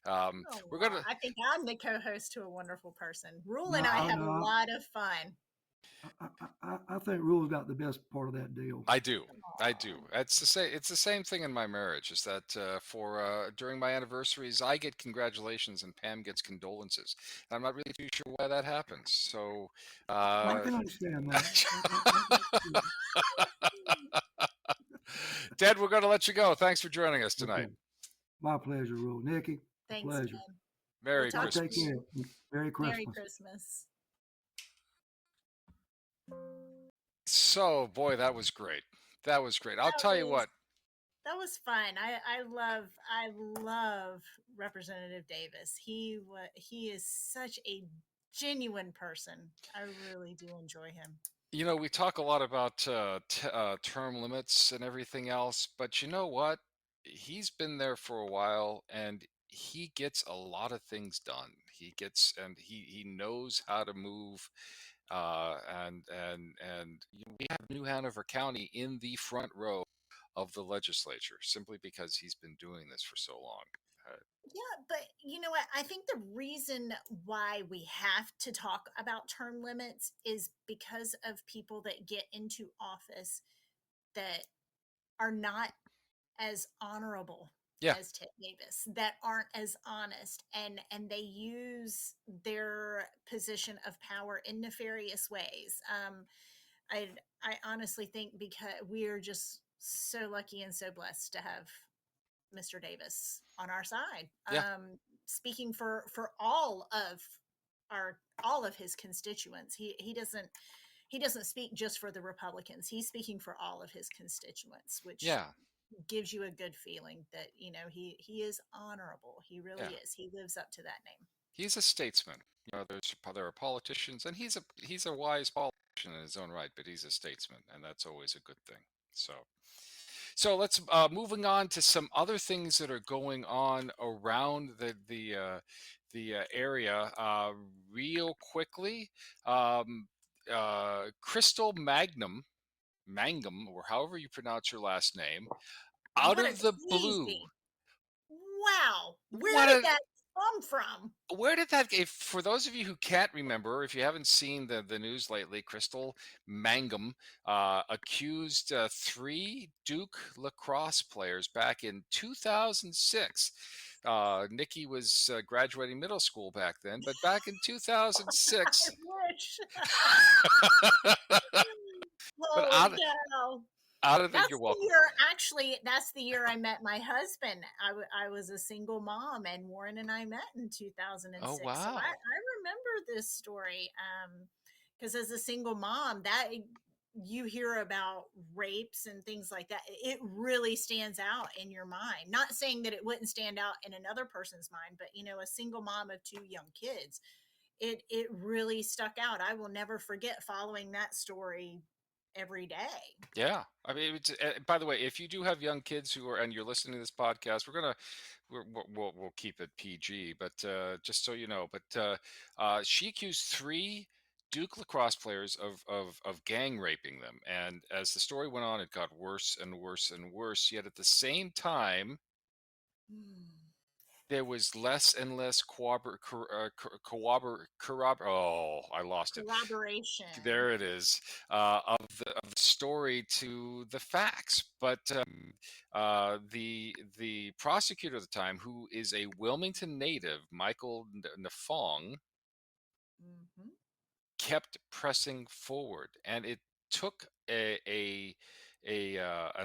[SPEAKER 2] Oh,
[SPEAKER 1] we're gonna.
[SPEAKER 2] I think I'm the co-host to a wonderful person. Rule and I
[SPEAKER 3] No,
[SPEAKER 2] have a
[SPEAKER 3] no.
[SPEAKER 2] lot of fun.
[SPEAKER 3] I think Rule's got the best part of that deal.
[SPEAKER 1] I do. I do.
[SPEAKER 2] Aw.
[SPEAKER 1] It's the same thing in my marriage. Is that for during my anniversaries, I get congratulations and Pam gets condolences. I'm not really too sure why that happens. So,
[SPEAKER 3] I
[SPEAKER 1] uh,
[SPEAKER 3] can understand that. Yeah.
[SPEAKER 1] Ted, we're going to let you go. Thanks for joining us tonight.
[SPEAKER 3] Okay. My pleasure, Rule. Nikki, a
[SPEAKER 2] Thanks,
[SPEAKER 3] pleasure.
[SPEAKER 2] Ken. We'll
[SPEAKER 1] Merry
[SPEAKER 3] Y'all
[SPEAKER 2] talk to
[SPEAKER 3] take
[SPEAKER 1] Christmas.
[SPEAKER 3] care.
[SPEAKER 2] you.
[SPEAKER 3] Merry
[SPEAKER 2] Merry
[SPEAKER 3] Christmas.
[SPEAKER 2] Christmas.
[SPEAKER 1] So, boy, that was great. That was great. I'll
[SPEAKER 2] That
[SPEAKER 1] tell you
[SPEAKER 2] was
[SPEAKER 1] what.
[SPEAKER 2] that was fun. I love Representative Davis. He is such a genuine person. I really do enjoy him.
[SPEAKER 1] You know, we talk a lot about term limits and everything else, but you know what? He's been there for a while, and he gets a lot of things done. He knows how to move, and we have New Hanover County in the front row of the legislature simply because he's been doing this for so long. Uh,
[SPEAKER 2] Yeah, but you know what? I think the reason why we have to talk about term limits is because of people that get into office that are not as honorable
[SPEAKER 1] yeah,
[SPEAKER 2] as Ted Davis, that aren't as honest, and they use their position of power in nefarious ways. I I honestly think because we are just so lucky and so blessed to have Mr. Davis on our side.
[SPEAKER 1] yeah,
[SPEAKER 2] Speaking for all of his constituents. He doesn't speak just for the Republicans. He's speaking for all of his constituents, which
[SPEAKER 1] yeah,
[SPEAKER 2] gives you a good feeling that he is honorable. He
[SPEAKER 1] yeah.
[SPEAKER 2] really is. He lives up to that name.
[SPEAKER 1] He's a statesman. You know, there are politicians, and he's a wise politician in his own right, but he's a statesman, and that's always a good thing. So, let's moving on to some other things that are going on around the area real quickly. Um, Crystal Mangum, or however you pronounce your last name, out
[SPEAKER 2] What a
[SPEAKER 1] of the blue.
[SPEAKER 2] teasy. Wow. Where
[SPEAKER 1] What
[SPEAKER 2] did
[SPEAKER 1] a
[SPEAKER 2] that come from?
[SPEAKER 1] Where did that if for those of you who can't remember, if you haven't seen the news lately, Crystal Mangum accused three Duke lacrosse players back in 2006. Nikki was graduating middle school back then, but back in
[SPEAKER 2] I
[SPEAKER 1] 2006,
[SPEAKER 2] wish.
[SPEAKER 1] but
[SPEAKER 2] Holy cow.
[SPEAKER 1] out of the,
[SPEAKER 2] That's
[SPEAKER 1] you're
[SPEAKER 2] the
[SPEAKER 1] welcome.
[SPEAKER 2] year, actually, that's the year I met my husband. I was a single mom, and Warren and I met in
[SPEAKER 1] Oh
[SPEAKER 2] 2006. So I
[SPEAKER 1] wow,
[SPEAKER 2] remember this story. Because as a single mom, that you hear about rapes and things like that, it really stands out in your mind. Not saying that it wouldn't stand out in another person's mind, but a single mom of two young kids, it really stuck out. I will never forget following that story every day.
[SPEAKER 1] yeah. I mean, by the way, if you do have young kids who are and you're listening to this podcast, we'll keep it PG, but just so you know, but she accused three Duke lacrosse players of gang raping them, and as the story went on, it got worse and worse and worse. Yet at the same time,
[SPEAKER 2] Hmm.
[SPEAKER 1] there was less and less oh, I lost it.
[SPEAKER 2] Corroboration.
[SPEAKER 1] There it is, of the story to the facts. But the prosecutor at the time, who is a Wilmington native, Michael Nafong,
[SPEAKER 2] Hmm.
[SPEAKER 1] kept pressing forward, and it took an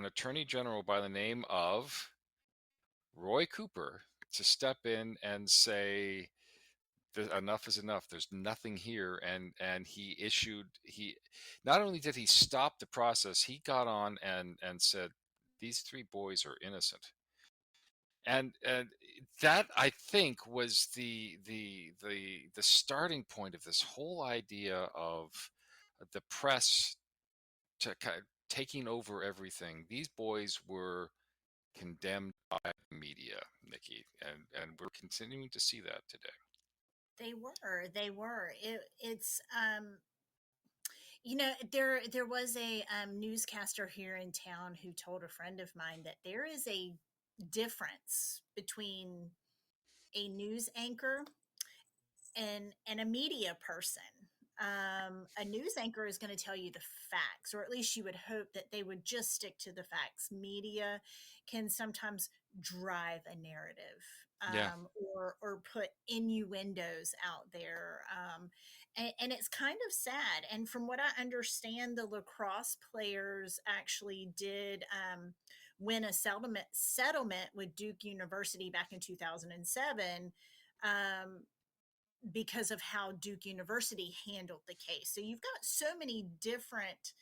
[SPEAKER 1] attorney general by the name of Roy Cooper to step in and say, enough is enough. There's nothing here. And he not only did he stop the process, he got on and said, these three boys are innocent. And that, I think, was the starting point of this whole idea of the press taking over everything. These boys were condemned by the media, Nikki, and we're continuing to see that today.
[SPEAKER 2] They were. There was a newscaster here in town who told a friend of mine that there is a difference between a news anchor and a media person. A news anchor is going to tell you the facts, or at least you would hope that they would just stick to the facts. Media can sometimes drive a narrative,
[SPEAKER 1] Yeah.
[SPEAKER 2] or put innuendos out there, and it's kind of sad. And from what I understand, the lacrosse players actually did win a settlement with Duke University back in 2007. Because of how Duke University handled the case. So you've got so many different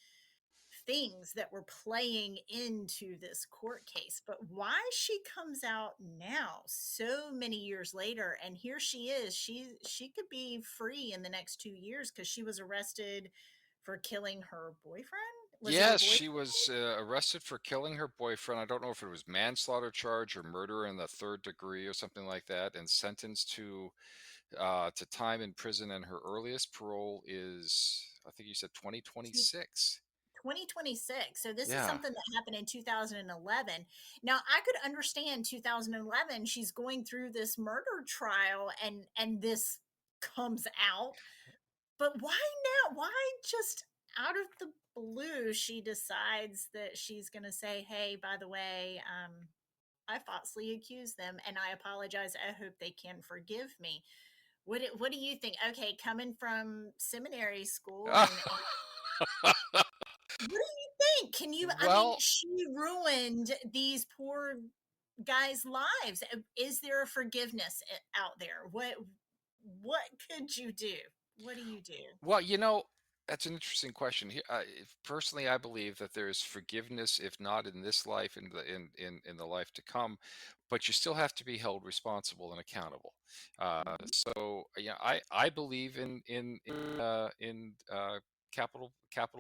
[SPEAKER 2] things that were playing into this court case. But why she comes out now, so many years later, and here she is, she could be free in the next 2 years because she was arrested for killing her boyfriend. Was it her
[SPEAKER 1] Yes,
[SPEAKER 2] boyfriend?
[SPEAKER 1] she was arrested for killing her boyfriend. I don't know if it was manslaughter charge or murder in the third degree or something like that, and sentenced to time in prison. And her earliest parole is, I think you said, 2026.
[SPEAKER 2] 2026. So this is
[SPEAKER 1] Yeah.
[SPEAKER 2] something that happened in 2011. Now I could understand 2011. She's going through this murder trial, and this comes out. But why now? Why just out of the blue she decides that she's going to say, "Hey, by the way, I falsely accused them, and I apologize. I hope they can forgive me." What do you think? Okay, coming from seminary school, and what do you think? Can you? I mean,
[SPEAKER 1] Well,
[SPEAKER 2] she ruined these poor guys' lives. Is there a forgiveness out there? What could you do? What do you do?
[SPEAKER 1] Well, that's an interesting question. Personally, I believe that there is forgiveness, if not in this life, in the life to come, but you still have to be held responsible and accountable.
[SPEAKER 2] Mhm.
[SPEAKER 1] So, yeah, I believe in capital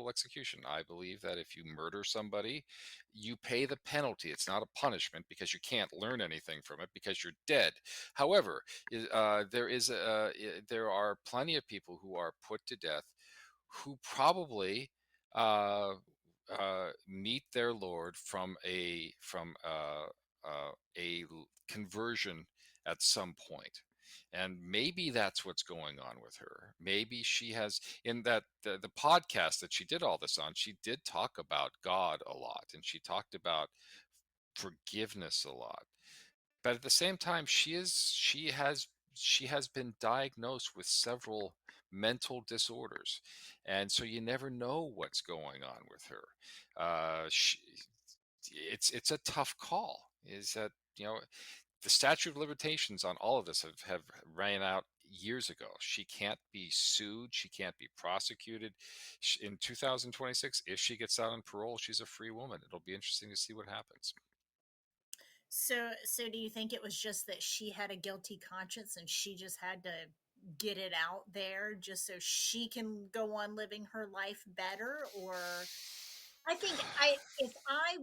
[SPEAKER 1] execution. I believe that if you murder somebody, you pay the penalty. It's not a punishment because you can't learn anything from it because you're dead. However, there are plenty of people who are put to death who probably uh, meet their Lord from a conversion at some point. And maybe that's what's going on with her. Maybe she has, in that the podcast that she did all this on, she did talk about God a lot, and she talked about forgiveness a lot. But at the same time, she has been diagnosed with several mental disorders, and so you never know what's going on with her. It's a tough call. Is that, the statute of limitations on all of this have ran out years ago. She can't be sued. She can't be prosecuted. In 2026, if she gets out on parole, she's a free woman. It'll be interesting to see what happens.
[SPEAKER 2] So do you think it was just that she had a guilty conscience and she just had to get it out there just so she can go on living her life better? Or I think I if I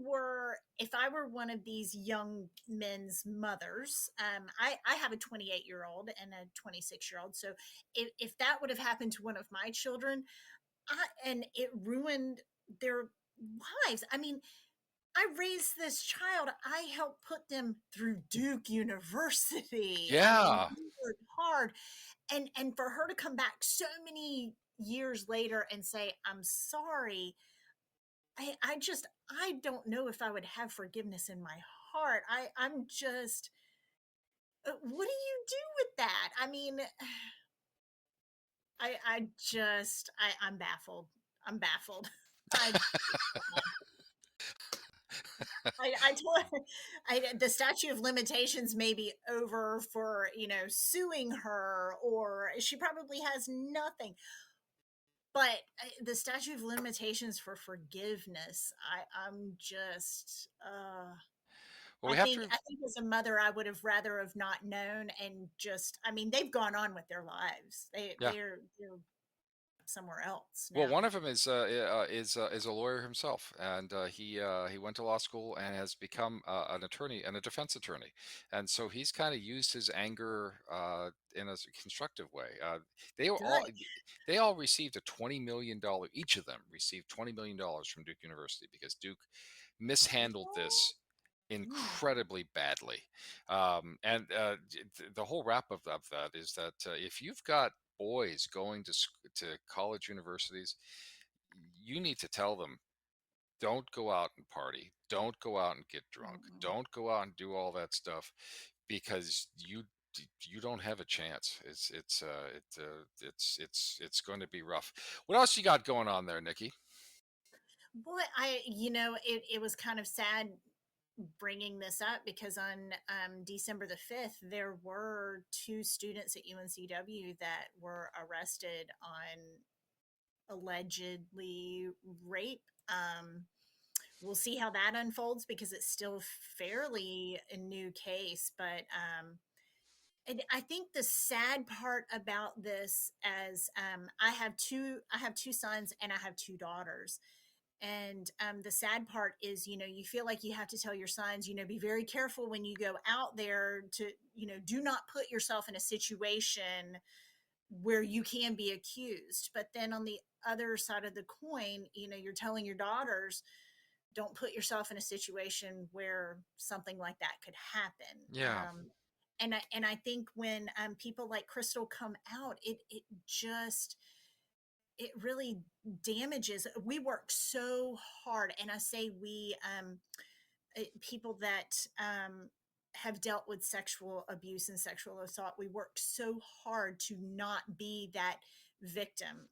[SPEAKER 2] were one of these young men's mothers, I have a 28-year-old and a 26-year-old. So if that would have happened to one of my children, and it ruined their lives. I mean, I raised this child. I helped put them through Duke University. I mean,
[SPEAKER 1] Yeah.
[SPEAKER 2] we worked hard. And for her to come back so many years later and say, I'm sorry, I just I don't know if I would have forgiveness in my heart. I'm just what do you do with that? I mean, I'm baffled. I'm baffled. I I told the statute of limitations may be over for, suing her, or she probably has nothing. But the statute of limitations for forgiveness, I'm just,
[SPEAKER 1] Well, we have to.
[SPEAKER 2] I think as a mother, I would have rather have not known, and just, I mean, they've gone on with their lives.
[SPEAKER 1] Yeah.
[SPEAKER 2] They're somewhere else
[SPEAKER 1] Well, one
[SPEAKER 2] now.
[SPEAKER 1] of them is a lawyer himself, and he went to law school and has become an attorney and a defense attorney, and so he's kind of used his anger in a constructive way. They were all
[SPEAKER 2] Good.
[SPEAKER 1] they all received a $20 million. Each of them received $20 million from Duke University because Duke mishandled this
[SPEAKER 2] Mm.
[SPEAKER 1] incredibly badly. The whole wrap of that is that if you've got boys going to college universities, you need to tell them, don't go out and party, don't go out and get drunk,
[SPEAKER 2] Mm.
[SPEAKER 1] don't go out and do all that stuff, because you don't have a chance. It's going to be rough. What else you got going on there, Nikki?
[SPEAKER 2] Boy, it was kind of sad bringing this up because on December the 5th, there were two students at UNCW that were arrested on allegedly rape. We'll see how that unfolds because it's still fairly a new case. But and I think the sad part about this, as I have two sons and I have two daughters, and the sad part is, you feel like you have to tell your sons, be very careful when you go out there to, do not put yourself in a situation where you can be accused. But then on the other side of the coin, you're telling your daughters, don't put yourself in a situation where something like that could happen.
[SPEAKER 1] Yeah,
[SPEAKER 2] And I think when people like Crystal come out, it just it really damages. We work so hard, and I say we, people that have dealt with sexual abuse and sexual assault, we work so hard to not be that victim,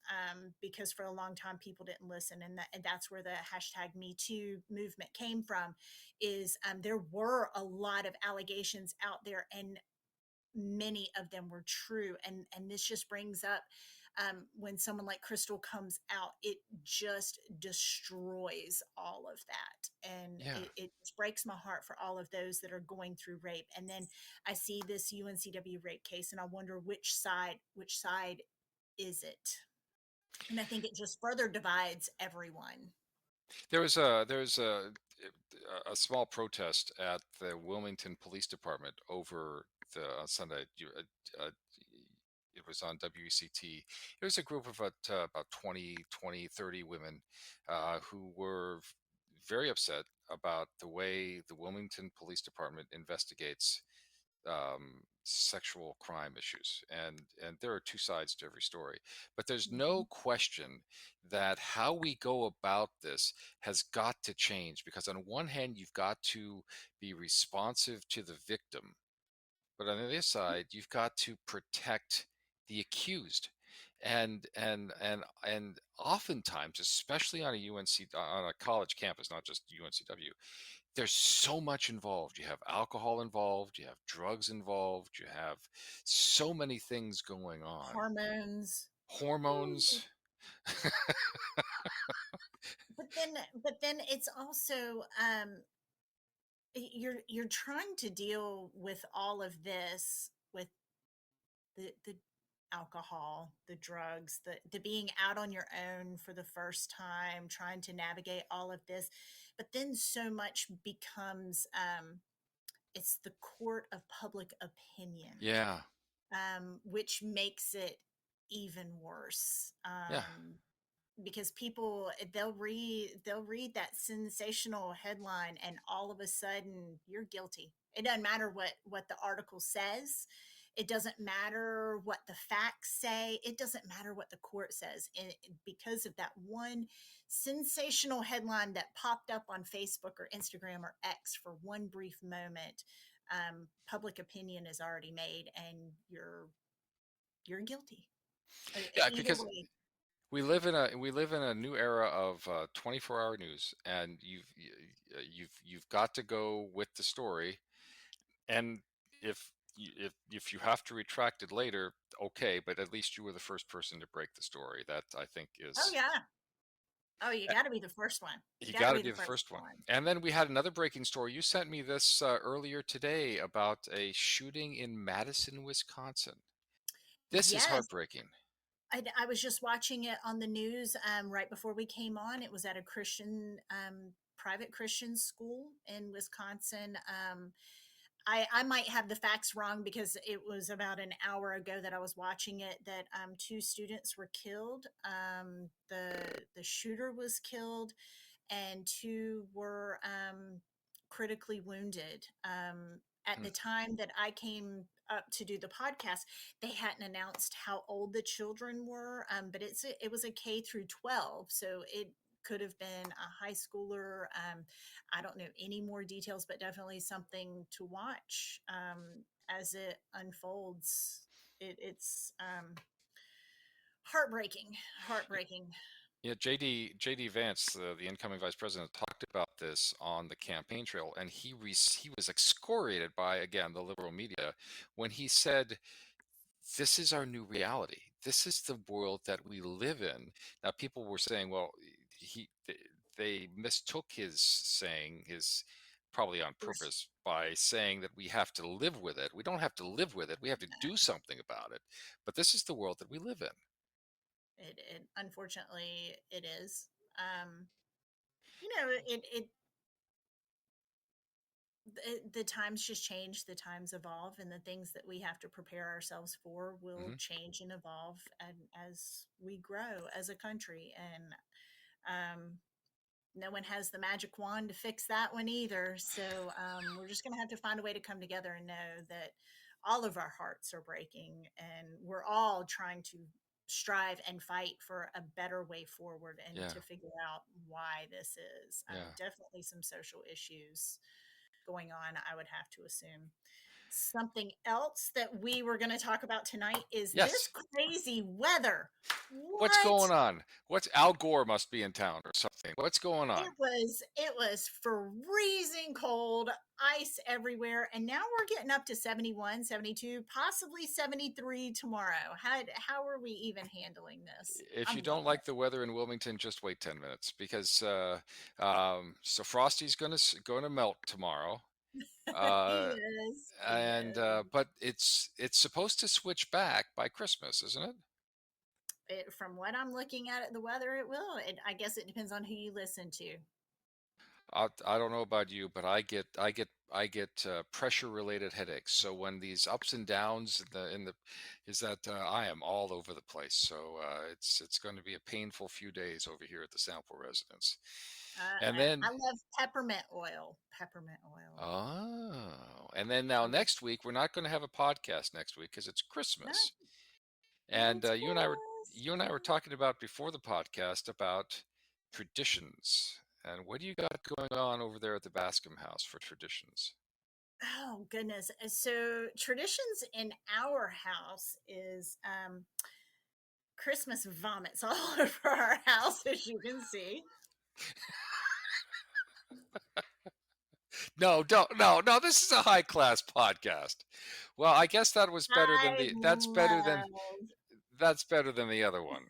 [SPEAKER 2] because for a long time people didn't listen, and that's where the hashtag Me Too movement came from. Is there were a lot of allegations out there, and many of them were true, and this just brings up, when someone like Crystal comes out, it just destroys all of that, and
[SPEAKER 1] yeah.
[SPEAKER 2] it just breaks my heart for all of those that are going through rape. And then I see this UNCW rape case, and I wonder which side is it. And I think it just further divides everyone.
[SPEAKER 1] There was a small protest at the Wilmington Police Department over the on Sunday. It was on WCT. It was a group of about 30 women who were very upset about the way the Wilmington Police Department investigates sexual crime issues, and there are two sides to every story, but there's no
[SPEAKER 2] Mhm.
[SPEAKER 1] question that how we go about this has got to change, because on one hand you've got to be responsive to the victim, but on the other side you've got to protect the accused. And oftentimes, especially on a college campus, not just UNCW, there's so much involved. You have alcohol involved, you have drugs involved, you have so many things going on.
[SPEAKER 2] Hormones.
[SPEAKER 1] Hormones.
[SPEAKER 2] But then it's also, you're trying to deal with all of this with the alcohol, the drugs, the being out on your own for the first time, trying to navigate all of this. But then so much becomes, it's the court of public opinion,
[SPEAKER 1] Yeah.
[SPEAKER 2] which makes it even worse.
[SPEAKER 1] Yeah.
[SPEAKER 2] because people, they'll read that sensational headline, and all of a sudden you're guilty. It doesn't matter what the article says. It doesn't matter what the facts say. It doesn't matter what the court says. And because of that one sensational headline that popped up on Facebook or Instagram or X for one brief moment, public opinion is already made, and you're guilty.
[SPEAKER 1] Yeah,
[SPEAKER 2] Either
[SPEAKER 1] because
[SPEAKER 2] way.
[SPEAKER 1] we live in a new era of 24-hour news, and you've got to go with the story. And if you have to retract it later, okay, but at least you were the first person to break the story. That, I think,
[SPEAKER 2] Oh
[SPEAKER 1] is,
[SPEAKER 2] yeah. Oh, you got to be the first one. You
[SPEAKER 1] you
[SPEAKER 2] got to
[SPEAKER 1] got to
[SPEAKER 2] be
[SPEAKER 1] be
[SPEAKER 2] the
[SPEAKER 1] the
[SPEAKER 2] first
[SPEAKER 1] first one.
[SPEAKER 2] one.
[SPEAKER 1] And then we had another breaking story. You sent me this earlier today about a shooting in Madison, Wisconsin. This is
[SPEAKER 2] Yes,
[SPEAKER 1] heartbreaking.
[SPEAKER 2] I was just watching it on the news right before we came on. It was at a Christian, private Christian school in Wisconsin. I might have the facts wrong because it was about an hour ago that I was watching it, that two students were killed. The shooter was killed, and two were critically wounded. At
[SPEAKER 1] Mm.
[SPEAKER 2] the time that I came up to do the podcast, they hadn't announced how old the children were, but it was a K through 12, so it could have been a high schooler. I don't know any more details, but definitely something to watch as it unfolds. It's heartbreaking, heartbreaking.
[SPEAKER 1] Yeah, JD Vance, the incoming vice president, talked about this on the campaign trail, and he was excoriated by, again, the liberal media when he said, "This is our new reality. This is the world that we live in." Now, people were saying, "Well, they mistook his saying, his probably on
[SPEAKER 2] Yes.
[SPEAKER 1] purpose, by saying that we have to live with it. We don't have to live with it. We have to do something about it. But this is the world that we live in."
[SPEAKER 2] It unfortunately it is. Um, you know, the times just change, the times evolve, and the things that we have to prepare ourselves for will
[SPEAKER 1] Hmm.
[SPEAKER 2] change and evolve, and as we grow as a country. And um, no one has the magic wand to fix that one either. So we're just going to have to find a way to come together and know that all of our hearts are breaking, and we're all trying to strive and fight for a better way forward, and
[SPEAKER 1] Yeah,
[SPEAKER 2] to figure out why this is.
[SPEAKER 1] yeah.
[SPEAKER 2] Definitely some social issues going on, I would have to assume. Something else that we were going to talk about tonight is this
[SPEAKER 1] Yes.
[SPEAKER 2] crazy weather.
[SPEAKER 1] What's
[SPEAKER 2] What?
[SPEAKER 1] going on? What's Al Gore must be in town or something. What's going on?
[SPEAKER 2] It was freezing cold, ice everywhere, and now we're getting up to 71, 72, possibly 73 tomorrow. How are we even handling this?
[SPEAKER 1] If you
[SPEAKER 2] I'm
[SPEAKER 1] don't
[SPEAKER 2] loving
[SPEAKER 1] like the weather in Wilmington, just wait 10 minutes because so Frosty's going to melt tomorrow.
[SPEAKER 2] it.
[SPEAKER 1] Uh,
[SPEAKER 2] He is. He
[SPEAKER 1] and
[SPEAKER 2] is.
[SPEAKER 1] but it's supposed to switch back by Christmas, isn't it?
[SPEAKER 2] From what I'm looking at, the weather, it will. I guess it depends on who you listen to.
[SPEAKER 1] I don't know about you, but I get pressure related headaches. So when these ups and downs in the is that I am all over the place. So it's going to be a painful few days over here at the sample residence. And
[SPEAKER 2] I
[SPEAKER 1] then
[SPEAKER 2] love peppermint oil. Peppermint oil.
[SPEAKER 1] and then now
[SPEAKER 2] I'm
[SPEAKER 1] next week we're not going to have a podcast next week because it's
[SPEAKER 2] no,
[SPEAKER 1] Christmas. And
[SPEAKER 2] it's
[SPEAKER 1] you and I were
[SPEAKER 2] Christmas.
[SPEAKER 1] talking about before the podcast about traditions. And what do you got going on over there at the Bascom House for traditions?
[SPEAKER 2] Oh goodness. So traditions in our house is Christmas vomits all over our house, as you can see.
[SPEAKER 1] No, don't, no, no. This is a high class podcast. Well, I guess that was better than
[SPEAKER 2] I
[SPEAKER 1] the.
[SPEAKER 2] love
[SPEAKER 1] That's better than the other one.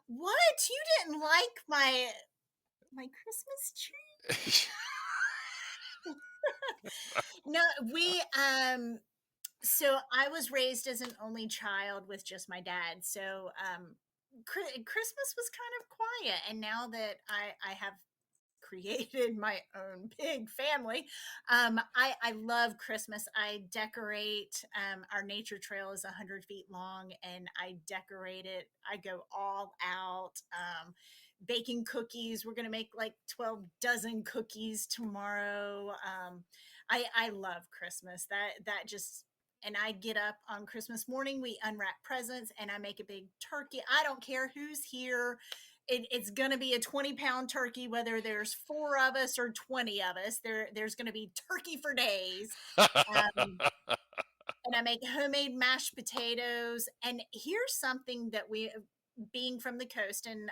[SPEAKER 2] what? You didn't like my Christmas tree? No, we so I was raised as an only child with just my dad. So Christmas was kind of quiet, and now that I have created my own big family. I love Christmas. I decorate. Our nature trail is 100 feet long, and I decorate it. I go all out. Baking cookies. We're gonna make like 12 dozen cookies tomorrow. I love Christmas. That just, and I get up on Christmas morning. We unwrap presents, and I make a big turkey. I don't care who's here. It's going to be a 20-pound turkey, whether there's 4 of us or 20 of us. There's going to be turkey for days. Um, and I make homemade mashed potatoes. And here's something that we, being from the coast, and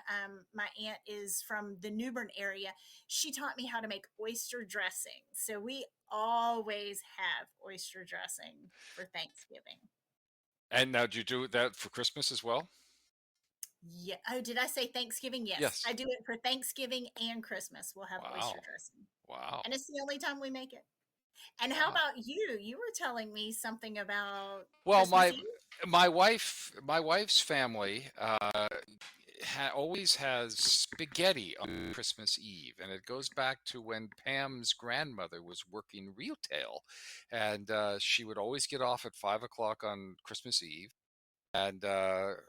[SPEAKER 2] my aunt is from the New Bern area, she taught me how to make oyster dressing. So we always have oyster dressing for Thanksgiving.
[SPEAKER 1] And now, do you do that for Christmas as well?
[SPEAKER 2] Yeah. Oh, did I say Thanksgiving? Yes,
[SPEAKER 1] Yes.
[SPEAKER 2] I do it for Thanksgiving and Christmas. We'll have oyster
[SPEAKER 1] Wow.
[SPEAKER 2] dressing,
[SPEAKER 1] Wow.
[SPEAKER 2] and it's the only time we make it. And how
[SPEAKER 1] Wow.
[SPEAKER 2] about you? You were telling me something about
[SPEAKER 1] Well,
[SPEAKER 2] Christmas Eve.
[SPEAKER 1] my wife's family always has spaghetti on Christmas Eve, and it goes back to when Pam's grandmother was working retail, and she would always get off at 5 o'clock on Christmas Eve, and her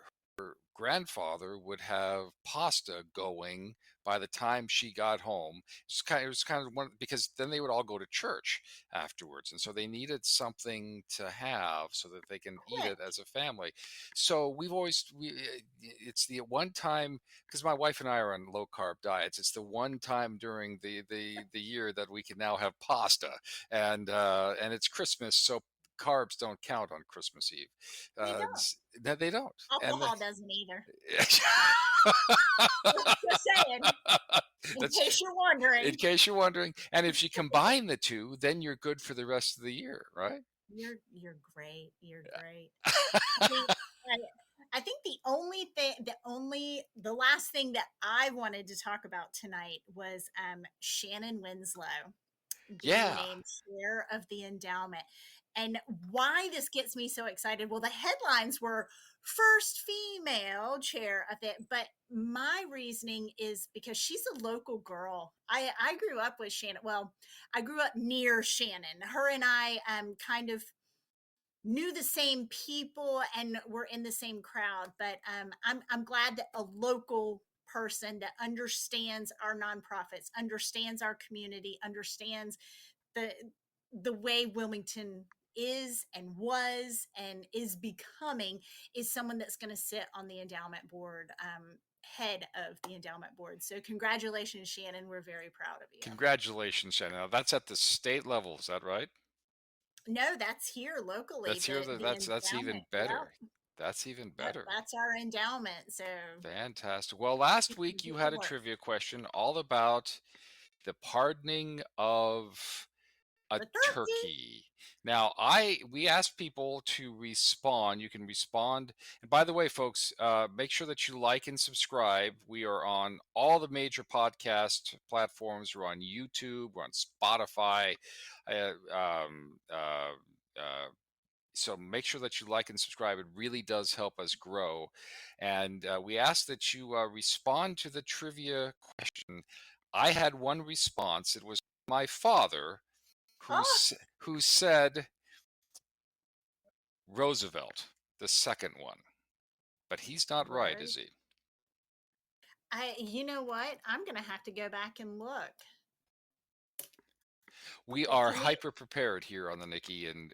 [SPEAKER 1] grandfather would have pasta going by the time she got home. It was kind of one because then they would all go to church afterwards, and so they needed something to have so that they can eat
[SPEAKER 2] Quick.
[SPEAKER 1] it as a family. So it's the one time because my wife and I are on low carb diets. It's the one time during the year that we can now have pasta, and it's Christmas, so carbs don't count on Christmas Eve.
[SPEAKER 2] They don't.
[SPEAKER 1] No, they don't. And
[SPEAKER 2] Alcohol doesn't either. Just saying, in
[SPEAKER 1] that's
[SPEAKER 2] case you're
[SPEAKER 1] in
[SPEAKER 2] wondering.
[SPEAKER 1] case you're wondering. And if you combine the two, then you're good for the rest of the year, right?
[SPEAKER 2] You're great. You're great. I think I think the last thing that I wanted to talk about tonight was Shannon Winslow being
[SPEAKER 1] Yeah.
[SPEAKER 2] named chair of the endowment. And why this gets me so excited. Well, the headlines were first female chair of it, but my reasoning is because she's a local girl. I grew up with Shannon. Well, I grew up near Shannon. Her and I kind of knew the same people and were in the same crowd, but I'm glad that a local person that understands our nonprofits, understands our community, understands the the way Wilmington is and was and is becoming, is someone that's going to sit on the endowment board, head of the endowment board. So congratulations, Shannon. We're very proud of you.
[SPEAKER 1] Congratulations, Shannon. Now, that's at the state level, is that right?
[SPEAKER 2] No, that's here locally.
[SPEAKER 1] That's here.
[SPEAKER 2] The
[SPEAKER 1] That's even
[SPEAKER 2] endowment. Yep.
[SPEAKER 1] better. That's even
[SPEAKER 2] Yep.
[SPEAKER 1] better.
[SPEAKER 2] That's our endowment. So
[SPEAKER 1] Fantastic. Well, last week you
[SPEAKER 2] get to
[SPEAKER 1] had a
[SPEAKER 2] work.
[SPEAKER 1] trivia question all about the pardoning of a
[SPEAKER 2] The turkey.
[SPEAKER 1] turkey. Now, we asked people to respond. You can respond. And by the way, folks, make sure that you like and subscribe. We are on all the major podcast platforms. We're on YouTube. We're on Spotify. Uh, um, uh, uh, so make sure that you like and subscribe. It really does help us grow. And we ask that you respond to the trivia question. I had one response. It was my father
[SPEAKER 2] Oh,
[SPEAKER 1] who said Roosevelt, the second one. But he's not right,
[SPEAKER 2] right.
[SPEAKER 1] is he?
[SPEAKER 2] You know what? I'm gonna have to go back and look.
[SPEAKER 1] We are
[SPEAKER 2] Can we?
[SPEAKER 1] hyper prepared here on the Nikki and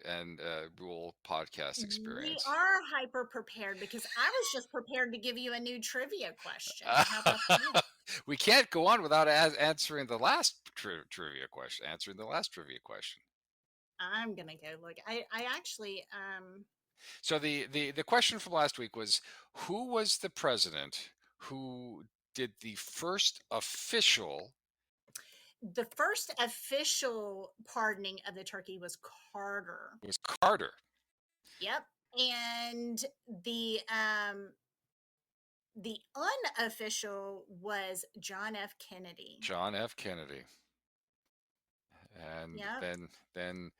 [SPEAKER 1] Rule podcast
[SPEAKER 2] We
[SPEAKER 1] experience.
[SPEAKER 2] are hyper prepared because I was just prepared to give you a new trivia question. How about that?
[SPEAKER 1] We can't go on without answering the last trivia question. Answering the last trivia question.
[SPEAKER 2] I'm gonna go look. I actually
[SPEAKER 1] So the question from last week was, who was the president who did the first official?
[SPEAKER 2] the first official pardoning of the turkey was Carter.
[SPEAKER 1] It was Carter.
[SPEAKER 2] Yep. And the unofficial was John F. Kennedy.
[SPEAKER 1] John F. Kennedy. And
[SPEAKER 2] Yep.
[SPEAKER 1] then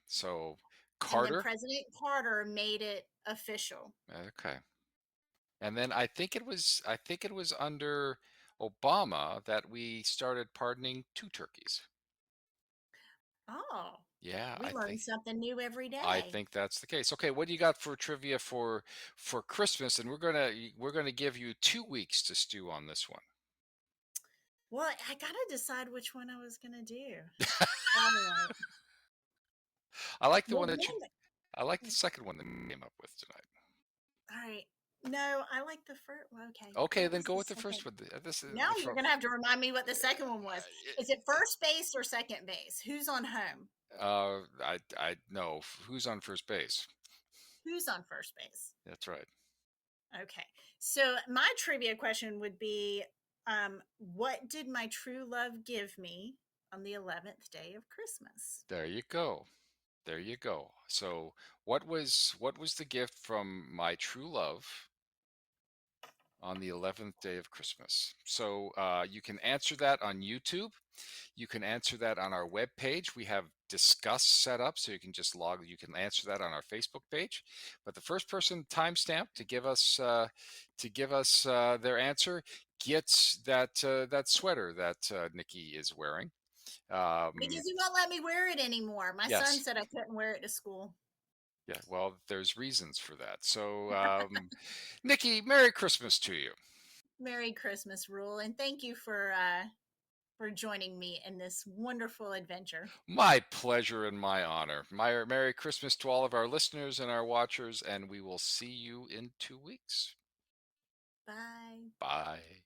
[SPEAKER 1] so
[SPEAKER 2] And then
[SPEAKER 1] Carter.
[SPEAKER 2] President Carter made it official.
[SPEAKER 1] Okay. And then I think it was under Obama that we started pardoning 2 turkeys.
[SPEAKER 2] Oh,
[SPEAKER 1] Yeah,
[SPEAKER 2] we learn something new every
[SPEAKER 1] I
[SPEAKER 2] day.
[SPEAKER 1] think that's the case. Okay, what do you got for trivia for Christmas? And we're gonna give you 2 weeks to stew on this one.
[SPEAKER 2] Well, I gotta decide which one I was gonna do. All right.
[SPEAKER 1] I like the
[SPEAKER 2] Well,
[SPEAKER 1] one that you.
[SPEAKER 2] one.
[SPEAKER 1] I like the second one that you came up with tonight.
[SPEAKER 2] All right. No, I like the first. Well, okay.
[SPEAKER 1] Okay,
[SPEAKER 2] What
[SPEAKER 1] then
[SPEAKER 2] was
[SPEAKER 1] go
[SPEAKER 2] the
[SPEAKER 1] with the first
[SPEAKER 2] second?
[SPEAKER 1] one. This is
[SPEAKER 2] Now
[SPEAKER 1] the
[SPEAKER 2] you're
[SPEAKER 1] from.
[SPEAKER 2] gonna have to remind me what the second one was. Is it first base or second base? Who's on home?
[SPEAKER 1] I know who's on first base.
[SPEAKER 2] Who's on first base?
[SPEAKER 1] That's right.
[SPEAKER 2] Okay. So my trivia question would be, what did my true love give me on the 11th day of Christmas?
[SPEAKER 1] There you go. There you go. So, what was the gift from my true love on the 11th day of Christmas? So, you can answer that on YouTube. You can answer that on our webpage. We have discuss set up, so you can just log. You can answer that on our Facebook page. But the first person timestamp to give us their answer gets that sweater that Nikki is wearing.
[SPEAKER 2] Because you won't let me wear it anymore. My son
[SPEAKER 1] Yes.
[SPEAKER 2] said I couldn't wear it to school.
[SPEAKER 1] Yeah. Well, there's reasons for that. So, Nikki, Merry Christmas to you.
[SPEAKER 2] Merry Christmas, Rule, and thank you for joining me in this wonderful adventure.
[SPEAKER 1] My pleasure and my honor. My Merry Christmas to all of our listeners and our watchers, and we will see you in 2 weeks.
[SPEAKER 2] Bye.
[SPEAKER 1] Bye.